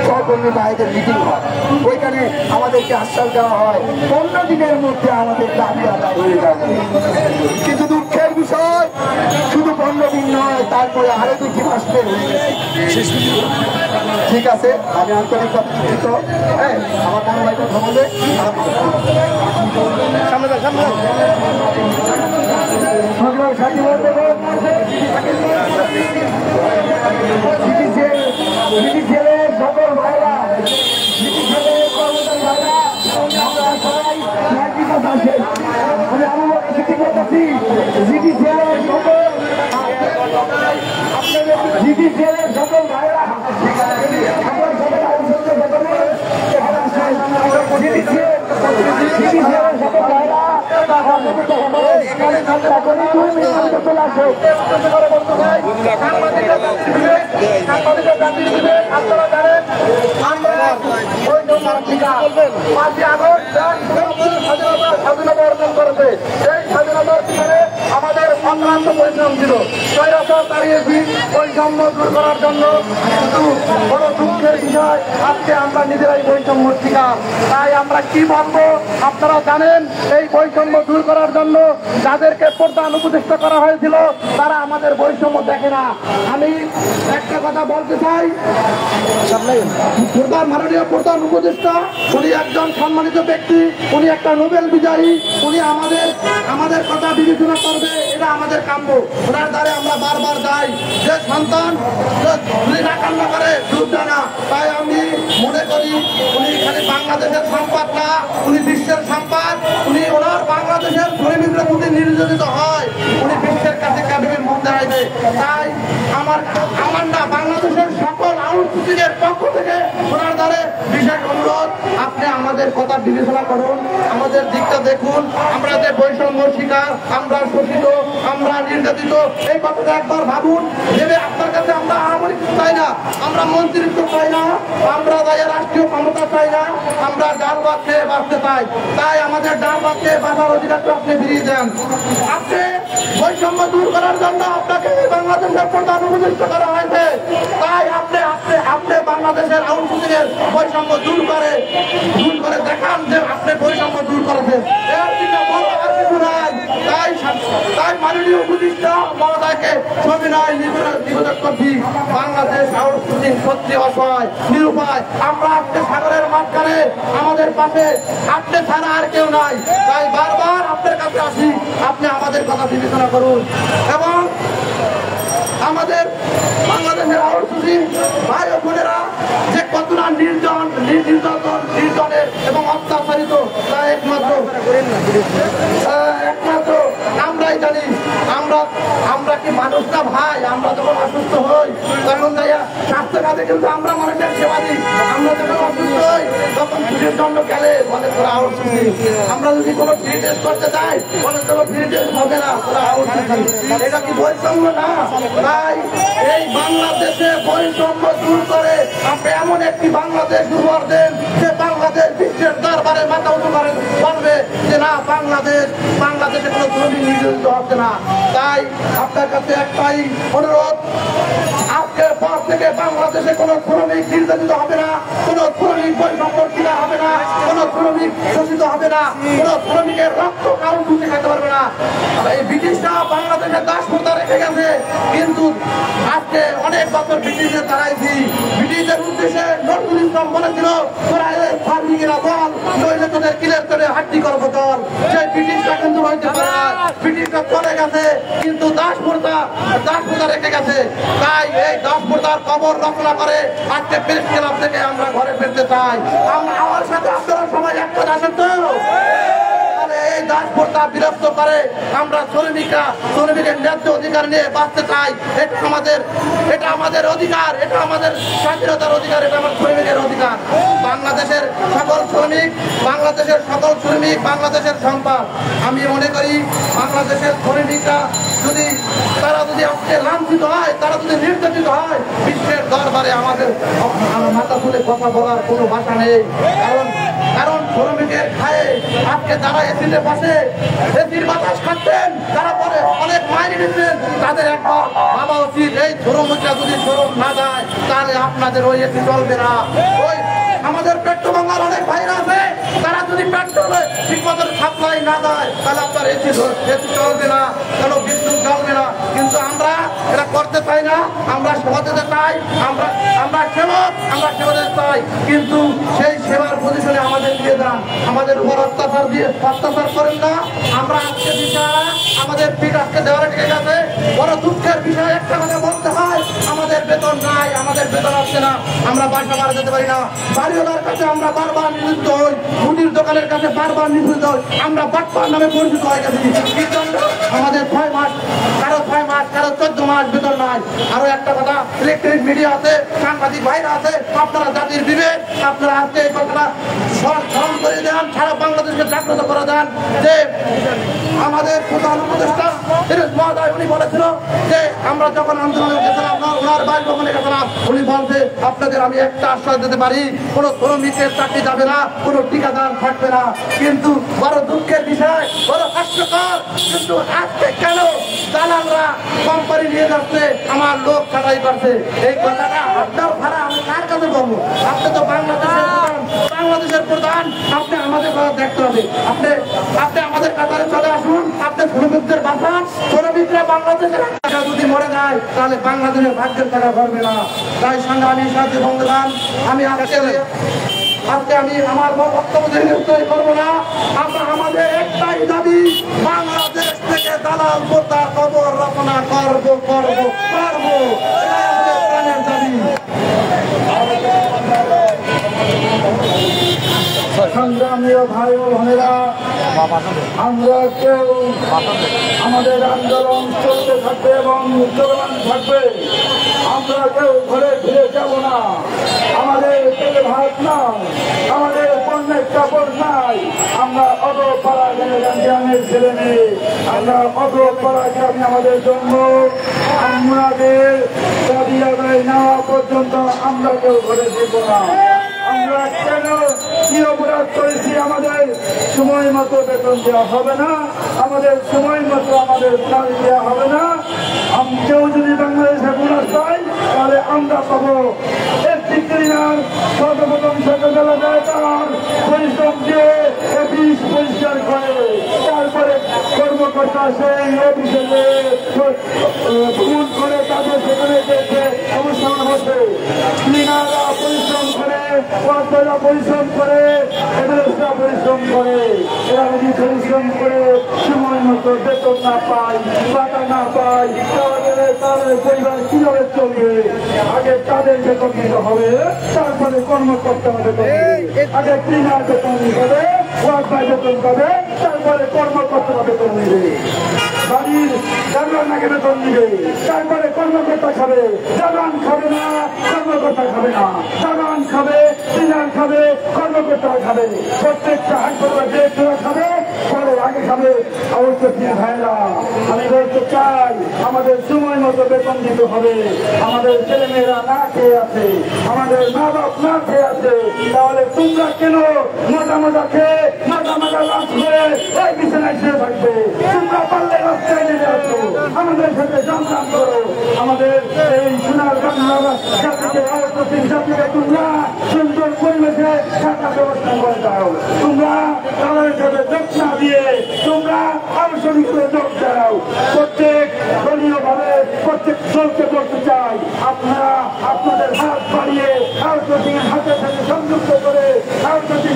সহকর্মী ভাইদের মিটিং হয়। ওইখানে আমাদেরকে আশ্বাস দেওয়া হয় 15 দিনের মধ্যে আমাদের দাবি আদায় হয়ে যাবে। কিন্তু দুঃখের বিষয়, শুধু 15 দিন নয়, তারপরে আরো 2 মাস বের হয়ে গেছে। ঠিক আছে, আমি আন্তরিকভাবে দুঃখিত। আমার বড় ভাই কথা বলে সকল ভাইরা, আমি আরো স্বীকৃতি করতেছি সকল ভাইরা স্বাধীনতা অর্জন করেছে। সেই স্বাধীনতার পিছনে আমাদের অক্লান্ত পরিশ্রম ছিল। স্বৈরাচার দাঁড়িয়েছি বৈষম্য দূর করার জন্য। কিন্তু বড় দুঃখের বিষয় আজকে আমরা নিজেরাই বৈষম্যর শিকার। তাই আমরা কি বলবো আপনারা জানেন, এই বৈষম্য দূর করার জন্য যাদেরকে প্রধান উপদেষ্টা করা হয়েছিল তারা আমাদের বৈষম্য দেখে না। আমি একটা কথা বলতে চাই, মাননীয় প্রধান উপদেষ্টা উনি একজন সম্মানিত ব্যক্তি, উনি একটা নোবেল বিজয়ী, উনি আমাদের কথা বিবেচনা করবে, এটা আমাদের কাম্য। ওনার দ্বারে আমরা বারবার যাই যে সন্তান উনি না কান্না করে দুধ দেয় না। তাই আমি মনে করি উনি খালি বাংলাদেশের সম্পদ না, উনি বিশ্বের সম্পদ। উনি ওনার বাংলাদেশের শ্রমিকরা যদি নির্যাতিত হয় উনি বিশ্বের কাছে কেমন মুখ দেখাইবে। তাই আমার না বাংলাদেশের সকল আউটসোর্সিংয়ের পক্ষ থেকে ওনার দ্বারে বিশেষ অনুরোধ, আপনি আমাদের কথা বিবেচনা করুন, আমাদের দিকটা দেখুন। আমরা যে বৈষম্য শিকার, আমরা শোষিত, আমরা নির্যাতিত, এই কথাটা একবার ভাবুন। ভেবে আপনার কাছে আমরা আওয়ামী চাই না, আমরা মন্ত্রিত্ব চাই না, আমরা রাষ্ট্রীয় ক্ষমতা চাই না, আমরা ডাল ভাত খেয়ে বাঁচতে চাই। তাই আমাদের ডাল ভাত খেয়ে বাঁচার অধিকারটা আপনি ফিরিয়ে দেন। আপনি বৈষম্য দূর করার জন্য আপনাকে বাংলাদেশের প্রধান উপদেষ্টা করা হয়েছে। তাই আপনি বাংলাদেশের আউটসোর্সিংয়ের বৈষম্য দূর করে দেখান যে আপনি বৈষম্য দূর করেছেন। এর থেকে বড় আর কিছু নাই। তাই মাননীয় উপদেষ্টা মহোদয়কে সবিনয় নিবেদন করছি, বাংলাদেশ আউটসোর্সিং সত্যি অসহায়, নিরুপায়। আমরা আজকে সাগরের মাঝখানে, আমাদের পাশে আপনি ছাড়া আর কেউ নাই। তাই বারবার আপনার কাছে আসি, আপনি আমাদের কথা বিবেচনা করুন এবং আমাদের বাংলাদেশের আউটসোর্সিং ভাই ও বোনেরা যে কতটা নির্যাতনের এবং অত্যাচারিত তা একমাত্র আমরাই জানি। আমরা কি মানুষ না ভাই? আমরা যখন অসুস্থ হই তখন স্বাস্থ্য খাতে কিন্তু আমরা মানুষের সেবা দিই। আমরা যখন অসুস্থ হই তখন ছুটির জন্য গেলে বলে তোরা আউটসোর্সিং। আমরা যদি কোনো ফ্রি টেস্ট করতে যাই বলে তোর ফ্রি টেস্ট হবে না, তোরা আউটসোর্সিং। এটা কি বৈষম্য না? তাই এই বাংলাদেশে বৈষম্য দূর করে আপনি এমন একটি বাংলাদেশ উপহার দেন যে বাংলাদেশ বিশ্বের দরবারে মাথা উঁচু করে বলবে যে না, বাংলাদেশে কোনো শ্রমিক নির্যাতিত হচ্ছে না। তাই আপনার কাছে একটাই অনুরোধ, আজকের পর থেকে বাংলাদেশে কোনো শ্রমিক নির্যাতিত হবে না, কোনো শ্রমিক বৈষম্যের শিকার হবে না, কোনো শ্রমিক শোষিত হবে না, কোনো শ্রমিকের রক্ত কারণ খুঁজে খেতে পারবে না। এই ব্রিটিশরা বাংলাদেশের দাসপ্রথা রেখে গেছে, কিন্তু আজকে অনেক বছর ব্রিটিশদের দাঁড়াইছি। ব্রিটিশদের উদ্দেশ্যে নজরুল ইসলাম বলেছিল তোরা ফার্মিকেরা বল, নইলে তোদের কিলের করে হাড্ডি করবো দল। সেই ব্রিটিশরা কিন্তু হইতে পারে না, ব্রিটিশরা চলে গেছে কিন্তু দাসপ্রথা রেখে গেছে। তাই এই দাসপ্রথার কবর রচনা করে আজকে প্রেস ক্লাব থেকে আমরা ঘরে ফিরতে চাই। আমার সাথে আপনারা সবাই একটা আসেন তো, এই দাসপ্রথা বিরক্ত করে আমরা শ্রমিকের ন্যায্য অধিকার নিয়ে বাঁচতে চাই। এটা আমাদের অধিকার, এটা আমাদের স্বাধীনতার অধিকার, এটা আমার শ্রমিকের অধিকার। বাংলাদেশের সকল শ্রমিক বাংলাদেশের সম্পদ। আমি মনে করি বাংলাদেশের শ্রমিকরা তারা যদি আজকে লাঞ্ছিত হয়, তারা যদি নির্যাতিত হয়, বিশ্বের দরবারে আমাদের মাথা তুলে কথা বলার কোনো ভাষা নেই। কারণ শ্রমিকের খায়ে আজকে যারা এসিতে বসে এসির বাতাস খাচ্ছেন, তারা পরে অনেক মাইনে নিচ্ছেন, তাদের একবার ভাবা উচিত এই শ্রমিকরা যদি শ্রম না যায় তাহলে আপনাদের ওই এসি চলবে না। ওই আমাদের পেট্রোল বাংলার অনেক ভাইরা আছে, তারা যদি পেট্রোলে ঠিক মতো সাপ্লাই না দেয় তাহলে আপনার এসি চলবে না, কেন বিদ্যুৎ চলবে না। কিন্তু আমরা এটা করতে চাই না, আমরা সেবা দিতে চাই, আমরা সেবা দিতে চাই, কিন্তু সেই সেবার পজিশনে আমাদের দিয়ে দেন, আমাদের উপর অত্যাচার করেন না। আমরা আজকে দিশারা আমাদের পিঠ আজকে দেওয়ারে টিকে গেছে। বড় দুঃখের বিষয় একটা কথা বলতে হয়, আমাদের বেতন নাই, আমাদের বেতন আসছে না, আমরা বাসা ভাড়া যেতে পারি না, বাড়িওয়ালার কাছে আমরা বারবার নিযুক্ত হই, মুদির দোকানের কাছে বারবার নিযুক্ত হই, আমরা বাটপার নামে পরিচিত হয়ে গেছি। আমাদের 6 মাস, কারো 6 মাস, কারো 14 মাস বেতন নাই। আরো একটা কথা, ইলেকট্রিক মিডিয়া আছে, সাংবাদিক ভাইরা আছে, আপনারা জাতির বিবেক, আপনারা আজকে এই কথাটা স্মরণ করে দেন, সারা বাংলাদেশকে জাগ্রত করে দেন যে আমাদের প্রধান উপদেষ্টা মহোদয় উনি বলে বলেছিল যে আমরা যখন আন্দোলনে গেছিলাম ওনার বাসভবনে গেছিলাম, উনি বলছে আপনাদের আমি একটা আশ্বাস দিতে পারি, কোনো শ্রমিকের চাকরি যাবে না, কোনো ঠিকাদার থাকবে না। কিন্তু বড় দুঃখের বিষয়, বড় হাস্যকর, কিন্তু আজকে কেন দালালরা কোম্পানি নিয়ে যাচ্ছে, আমার লোক ছাড়াই করছে, এই কথাটা আপনার ভাড়া আমি কার কাছে বলবো? আপনি তো বাংলাদেশের প্রধান, আপনি আমাদের কথা দেখতে হবে। আপনি আমাদের কাতারে চলে আসুন, আপনি শ্রমিকদের বাঁচান। শ্রমিকরা বাংলাদেশের টাকা যদি মরে যায় তাহলে বাংলাদেশের ভাগ্যের টাকা করবে না। তাই সংগ্রামী সাথী বন্ধুগণ, আমি আজকে আমি আমার বক্তব্য দীর্ঘস্থায়ী করবো না। আমরা আমাদের একটাই দাবি, বাংলাদেশ থেকে দালাল প্রথার খবর রচনা করবো। প্রাণের দাবি। সংগ্রামী ভাই ও বোনেরা, আমরা কেউ আমাদের আন্দোলন চলতে থাকবে এবং চলমান থাকবে। আমরা কেউ ঘরে ফিরে যাব না। আমাদের পেটে ভাত নাই, আমাদের পণ্যের কাপড় নাই। আমরা অত পাড়া গ্রামের ছেলে মেয়ে, আমরা অত পাড়া গ্রামে আমাদের জন্য আমাদের দাবি আদায় নেওয়া পর্যন্ত আমরা কেউ ঘরে ফিরব না। আমরা কেন কি অপরাধ করেছি? আমাদের সময় মতো বেতন দেওয়া হবে না, আমাদের সময় মতো আমাদের চাল দেওয়া হবে না। কেউ যদি বাংলাদেশে বোনাস পাই তাহলে আমরা পাবো। একটি ক্লিনার সর্বপ্রথম সকালবেলা যায়, তার পরিশ্রম দিয়ে অফিস পরিষ্কার করে, তারপরে কর্মকর্তা সেই অফিসে ভ্রমণ করে তাদের সেখানে দেখে অনুষ্ঠান বসে। ক্লিনাররা পরিশ্রম করে, ওয়ার্কাররা পরিশ্রম করে, এমএলএরা পরিশ্রম করে। এরা যদি পরিশ্রম করে সময় মতো বেতন না পায়, টাকা না পায়, তাহলে পরিবার কিভাবে চলবে? আগে তাদের বেতন দিতে হবে, তারপরে কর্মকর্তা বেতন দিবে। আগে ক্লিনার বেতন দিবে, ওয়ার্কার বেতন পাবে, তারপরে কর্মকর্তা বেতন দিবে। বাড়ির জানলাকে বেতন দিবে, তারপরে কর্মকর্তা খাবে। জানান খাবে না, কর্মকর্তা খাবে না। জানান খাবে, ক্লিনার খাবে, কর্মকর্তা খাবে। প্রত্যেকটা হাসপাতাল ডিরেক্টর খাবে, পরে আগে খাবে। অবশ্যই ভাইরা, আমি বলতে চাই আমাদের সময় মতো বেতন দিতে হবে। আমাদের ছেলেমেয়েরা না খেয়ে আছে, আমাদের মা বাপ না খেয়ে আছে, তাহলে তোমরা কেন মোটা খেয়ে মোটা লাভ করে ওই বিছানায় শুয়ে থাকবে? তোমরা পারলে রাস্তায় নেমে আসো, আমাদের সাথে সংগ্রাম করো। আমাদের এই সোনার বাংলা জাতিকে জাতিকে তোমরা সুন্দর পরিবেশে থাকার ব্যবস্থা করে দাও। তোমরা তাদের সাথে যোগ না দিয়ে তোমরা আলোচনা করে যোগ দাও। প্রত্যেক দলীয় ভাবে প্রত্যেক দলকে বলতে চাই, আপনারা আপনাদের হাত বাড়িয়ে আউটসোর্সিং এর হাতের সাথে সংযুক্ত করে আউটসোর্সিং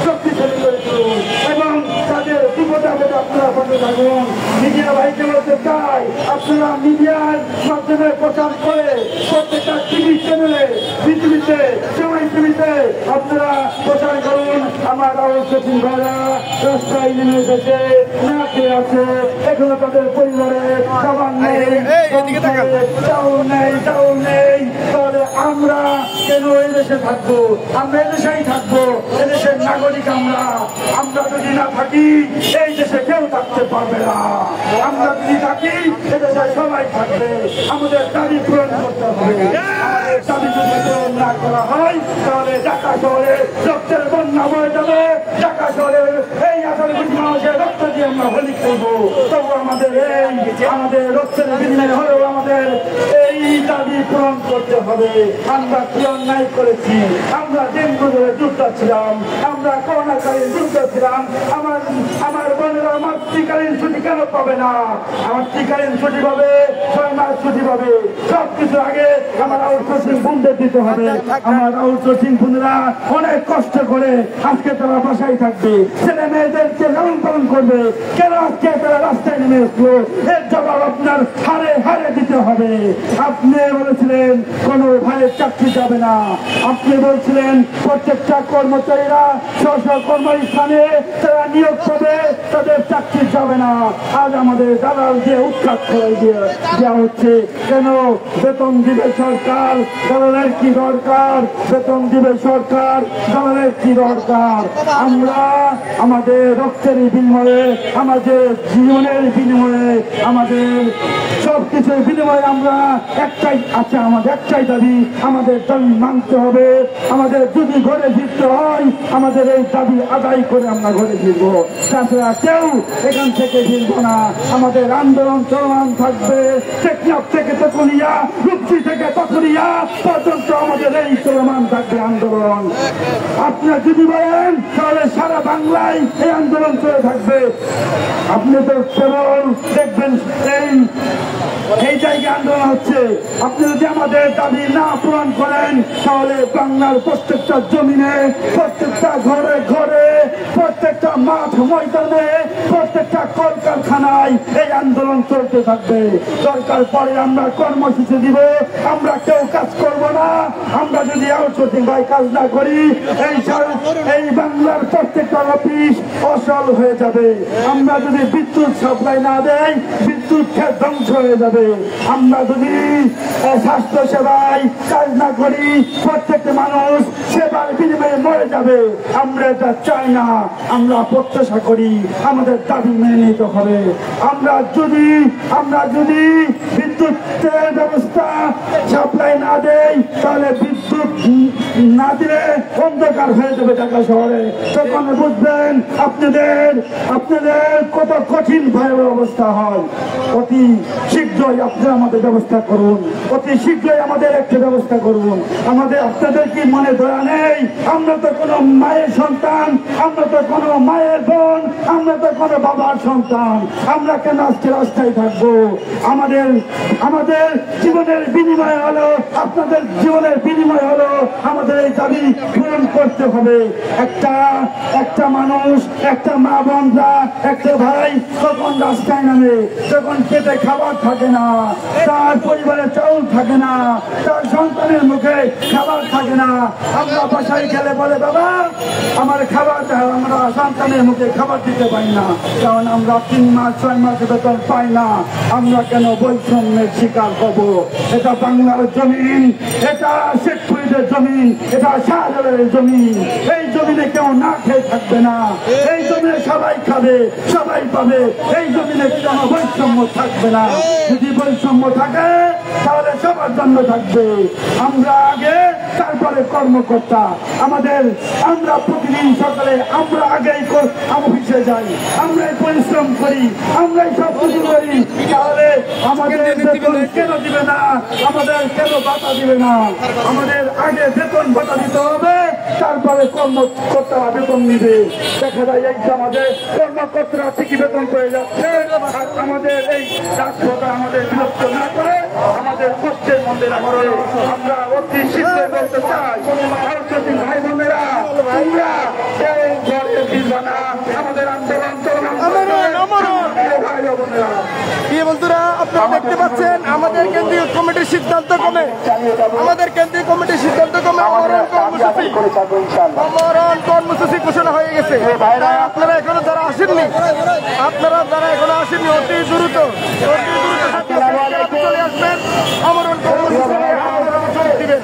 শক্তিশালী করে তুলুন এবং তাদের বিপদে আপদে আপনারা বন্ধ থাকুন। মিডিয়া ভাইকে বলতে চাই, আপনারা মিডিয়ার মাধ্যমে প্রচার করে প্রত্যেকটা টিভি চ্যানেলে পৃথিবীতে সময় টিভিতে আপনারা প্রচার করুন। আমার আউটসোর্সিং ভাইরা রাস্তায় নেমে এসেছে, না খেয়ে আছে, এখনো তাদের পরিবারে খাবার নেই, চাউল নেই। তাহলে আমরা কেন এদেশে থাকবো? আমরা এদেশেই থাকবো, এদেশের নাগরিক আমরা। আমরা যদি না থাকি এই দেশে কেউ থাকতে পারবে না। আমরা যদি থাকি এদেশে সবাই থাকবে। আমাদের দাবি পূরণ করতে হবে। আমাদের দাবি যদি পূরণ না করা হয় তাহলে ঢাকা শহরে রক্তের বন্যা বয়ে যাবে। ঢাকা শহরে এই 18 মানুষের রক্ত দিয়ে আমরা হোলি খেলবো। তবু আমাদের রক্তের বিনিময় হলেও আমাদের এই দাবি পূরণ করতে হবে। আমরা কি অন্যায় করেছি? আমরা ডেঙ্গু ধরে যুদ্ধ ছিলাম, আমরা করোনাকালীন যুদ্ধ ছিলাম। আমার বোনেরা মাতৃকালীন ছুটি কেন পাবে না? আমার মাতৃকালীন ছুটি পাবে, 6 মাস ছুটি পাবে। সবকিছু আগে আমার আউটসোর্সিং বোনদের দিতে হবে। আমার আউটসোর্সিং বোনেরা অনেক কষ্ট করে আজকে তারা বাসায় থাকবে, ছেলে মেয়েদেরকে লালন পালন করবে। কেন আজকে তারা রাস্তায় নেমে আসলো? এর জবাব আপনার হারে ছাড়ে দিতে হবে। আপনি বলেছিলেন কোনো ভাইয়ের চাকরি যাবে না, আপনি বলছিলেন প্রত্যেকটা কর্মচারীরা স্ব কর্মস্থানে তারা নিয়োগ পাবে, তাদের চাকরি যাবে না। আজ আমাদের দালাল দিয়ে উৎখাত করে দেওয়া হচ্ছে। কেন? বেতন দিবে সরকার, দালালের কি দরকার? বেতন দিবে সরকার, দালালের কি দরকার? আমরা আমাদের রক্তের বিনিময়ে, আমাদের জীবনের বিনিময়ে, আমাদের সবকিছুর বিনিময়ে আমরা একটাই আছে, আমাদের একটাই দাবি, আমাদের দাবি মানতে হবে। আমাদের যদি ঘরে ফিরতে হয়, আমাদের এই দাবি আদায় করে আমরা ঘরে ফিরবো, তাছাড়া কেউ এখান থেকে ফিরবো না। আমাদের আন্দোলন চলমান থাকবে, টেকনাফ থেকে তেতুলিয়া, রূপসী থেকে পাথুরিয়া পর্যন্ত আমাদের এই চলমান থাকবে আন্দোলন। আপনারা যদি বলেন তাহলে সারা বাংলায় এই আন্দোলন চলে থাকবে। আপনি তো কেবল দেখবেন এই জায়গায় আন্দোলন হচ্ছে। আপনি যদি আমাদের দাবি না পূরণ করেন তাহলে বাংলার প্রত্যেকটা জমিনে, প্রত্যেকটা ঘরে ঘরে, প্রত্যেকটা মাঠ ময়দানে, প্রত্যেকটা কলকারখানায় এই আন্দোলন চলতে থাকবে। দরকার পরে আমরা কর্মসূচি দিব, আমরা কেউ কাজ করব না। আমরা যদি আউটসোর্সিং ভাই কাজ না করি, এই বাংলার প্রত্যেকটা অফিস অচল হয়ে যাবে। আমরা যদি বিদ্যুৎ সাপ্লাই না দেই, বিদ্যুৎ ক্ষেত ধ্বংস হয়ে যাবে। আমরা যদি স্বাস্থ্য সেবায় কাজ না করি, প্রত্যেকটা মানুষ সেবার বিনিময়ে মরে যাবে। আমরা এটা চাই না। আমরা প্রত্যাশা করি আমাদের দাবি মেনে নিতে হবে। আমরা যদি বিদ্যুতের ব্যবস্থা সাপ্লাই না দেই, তাহলে বিদ্যুৎ না দিলে অন্ধকার হয়ে যাবে ঢাকা শহরে। তখন বুঝবেন আপনাদের কত কঠিন ভয়াবহ অবস্থা হয়। অতি শীঘ্রই আপনারা আমাদের ব্যবস্থা করুন, অতি শীঘ্রই আমাদের একটা ব্যবস্থা করুন। আপনাদের কি মনে দয়া নেই? আমরা তো কোনো মায়ের সন্তান, আমরা তো কোনো মায়ের বোন, আমরা তো কোনো বাবার সন্তান। আমরা কেন আজকে রাস্তায় থাকবো? আমাদের জীবনের বিনিময় হলো, আপনাদের জীবনের বিনিময় হলো আমাদের এই দাবি পূরণ করতে হবে। একটা মানুষ, একটা মা বোনরা, একটা ভাই তখন রাস্তায় নামে, তখন পেটে খাবার থাকে না, তার পরিবারে চাউল থাকে না, তার সন্তানের মুখে খাবার থাকে না। আমরা বাসায় গেলে বলে, বাবা আমার খাবার দাও, আমরা সন্তানের মুখে খাবার দিতে পারি না, কারণ আমরা 3 মাস 6 মাস বেতন পাই না। আমরা কেন বৈষম্যের শিকার হব? এটা বাংলার জমিন, এটা শেখপুরীদের জমিন, এটা শাহজালালের জমিন। এই জমিনে কেউ না খেয়ে থাকবে না, এই জমিনে সবাই খাবে, সবাই পাবে। এই জমিনে কোনো বৈষম্য থাকবে না। যদি বৈষম্য থাকে তাহলে সবার জন্য থাকবে। আমরা আগে, তারপরে কর্মকর্তা। আমরা প্রতিদিন সকালে আমরা আগেই অফিসে যাই, আমরাই পরিশ্রম করি, আমরাই সব কিছু করি। তাহলে আমাদের বেতন কেন দিবে না? আমাদের কেন ভাতা দিবে না? আমাদের আগে বেতন ভাতা দিতে হবে, তারপরে কর্মকর্তারা বেতন নিবে। দেখা যায় এই আমাদের কর্মকর্তারা ঠিকই বেতন পেয়ে যাচ্ছে, আর আমাদের এই রাষ্ট্রটা আমাদের বিরক্ত না করে আমাদের কষ্টের মধ্যে রাখবে। আমরা অতি শীঘ্রই বলতে চাই, ভাই বোনেরা, তোমরা কেউ ঘরে ফিরবে না। আমাদের আন্দোলন প্রিয় বন্ধুরা, আপনারা দেখতে পাচ্ছেন আমাদের কেন্দ্রীয় কমিটির সিদ্ধান্ত ক্রমে আমরণ কর্মসূচি ঘোষণা হয়ে গেছে। আপনারা এখনো যারা আসেননি, অতি দ্রুত চলে আসবেন, আমরণ কর্মসূচি দিবেন।